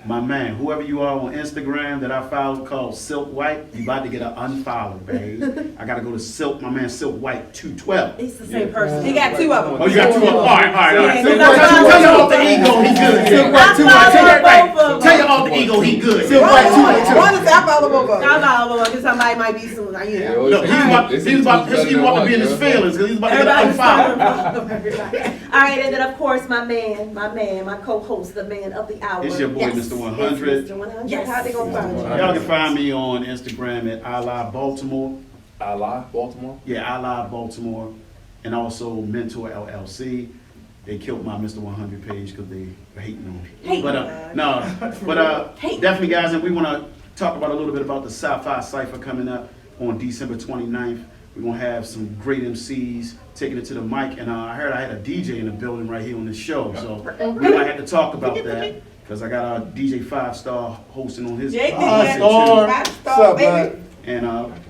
E: My man, whoever you are on Instagram that I follow called Silk White, you about to get an unfollow, babe. I gotta go to Silk, my man Silk White 212.
F: He's the same person.
B: You got two of them.
E: Oh, you got two of them? All right.
F: Yeah,
E: Silk
F: that's
E: White,
F: what
E: tell
F: I'm
E: your alter ego he good. Silk White 212. Tell your alter ego he good.
A: Silk White 212.
B: One is I follow both of them.
F: Because somebody might be soon. You know.
E: Look, he's about to be in his feelings because he's about to get an
F: Everybody's
E: unfollow.
F: All right, and then of course my co-host, the man of the hour.
E: It's your boy,
B: Yes.
E: Mr.
F: It's
E: 100.
F: Mr. 100.
B: Yes.
F: How they gonna find you?
E: Y'all can find me on Instagram at I Live Baltimore.
G: I Live Baltimore.
E: Yeah, I Live Baltimore. And also Mentor LLC. They killed my Mr. 100 page because they were hating on me.
B: Hating.
E: But definitely guys, and we want to talk about a little bit about the Sci-Fi Cypher coming up on December 29th. We're going to have some great MCs taking it to the mic. And I heard I had a DJ in the building right here on this show. So we might have to talk about that because I got our DJ 5-Star hosting on his
B: Jake,
E: podcast,
A: Star.
B: Five
A: What's
B: star,
A: up,
B: baby.
A: man?
E: and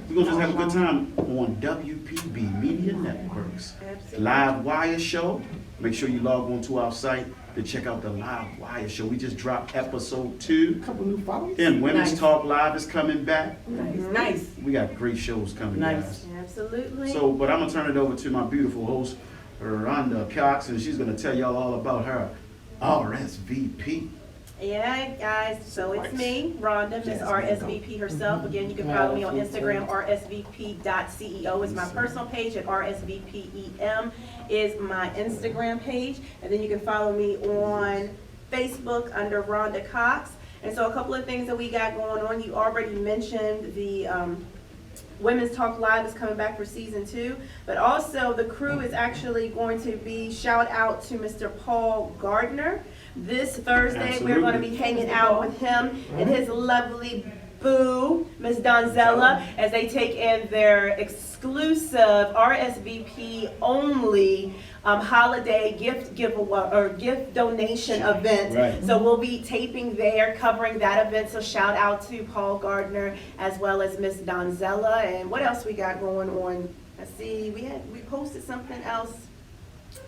E: we're going to just have a good time on WPB Media Networks. Live Wire Show. Make sure you log on to our site to check out the Live Wire Show. We just dropped episode 2.
A: Couple new followers.
E: Then Women's
B: Nice.
E: Talk Live is coming back.
B: Nice.
E: We got great shows coming,
B: Nice.
E: guys.
F: Absolutely.
E: So, but I'm going to turn it over to my beautiful host, Rhonda Cox, and she's going to tell y'all all about her RSVP.
F: Yeah, guys, so it's me, Rhonda, Miss RSVP herself. Again, you can follow me on Instagram, rsvp.ceo is my personal page, and rsvpem is my Instagram page. And then you can follow me on Facebook under Rhonda Cox. And so a couple of things that we got going on. You already mentioned the Women's Talk Live is coming back for season 2, but also the crew is actually going to be shout out to Mr. Paul Gardner. This Thursday, we're going to be hanging out with him and his lovely boo, Miss Donzella, as they take in their exclusive RSVP only holiday gift giveaway or gift donation event.
E: Right.
F: So we'll be taping there, covering that event. So shout out to Paul Gardner as well as Miss Donzella. And what else we got going on? I see, we posted something else.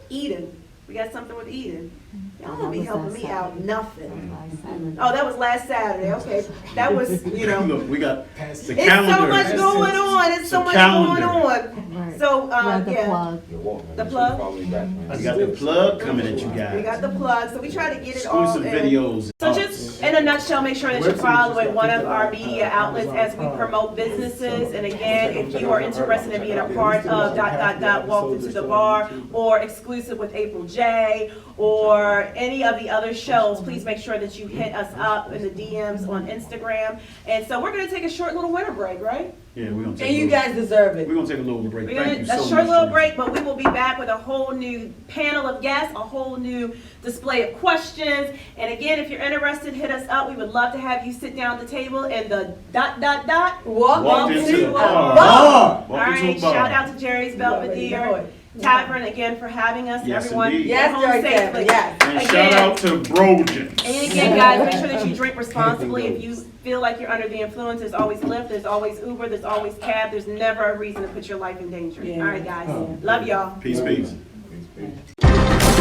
F: Eden, we got something with Eden. Y'all don't be helping me out, nothing. Oh, that was last Saturday, okay. That was, you know.
E: Look, we got the
F: It's
E: calendar.
F: so much going on, it's so
E: The
F: much
E: calendar.
F: going on.
D: Right.
F: So,
D: Right, the
F: yeah.
D: plug.
G: You're welcome.
F: The
G: Make sure you
F: plug?
G: follow me back, man.
E: You got the plug coming at you guys.
F: We got the plug, so we try to get it all
E: Exclusive
F: in.
E: videos.
F: So just in a nutshell, make sure that you're following one of our media outlets as we promote businesses. And again, if you are interested in being a part of ... Walk Into the Bar, or exclusive with April J, or any of the other shows, please make sure that you hit us up in the DMs on Instagram. And so we're gonna take a short little winter break, right?
E: Yeah, we're gonna take
B: And
E: a
B: you
E: little,
B: guys deserve it.
E: we're gonna take a little break.
F: We're
E: Thank you
F: gonna,
E: so
F: a short
E: much,
F: little
E: Teresa.
F: break, but we will be back with a whole new panel of guests, a whole new display of questions. And again, if you're interested, hit us up. We would love to have you sit down at the table and the ...
B: Walk
E: into the
B: a
E: bar.
B: bar.
E: Walk
F: All
E: into a
F: right,
E: bar.
F: shout out to Jerry's Belvedere Tavern again for having us.
E: Yes,
F: Everyone,
E: indeed.
F: get
B: Yes,
F: home
B: Jerry
F: safely.
B: Tavern, yes.
E: And
F: Again.
E: shout out to Brojans.
F: And again, guys, make sure that you drink responsibly. If you feel like you're under the influence, there's always Lyft, there's always Uber, there's always cab. There's never a reason to put your life in danger.
B: Yeah.
F: All right, guys. Love y'all.
E: Peace, peace.
G: Peace, peace.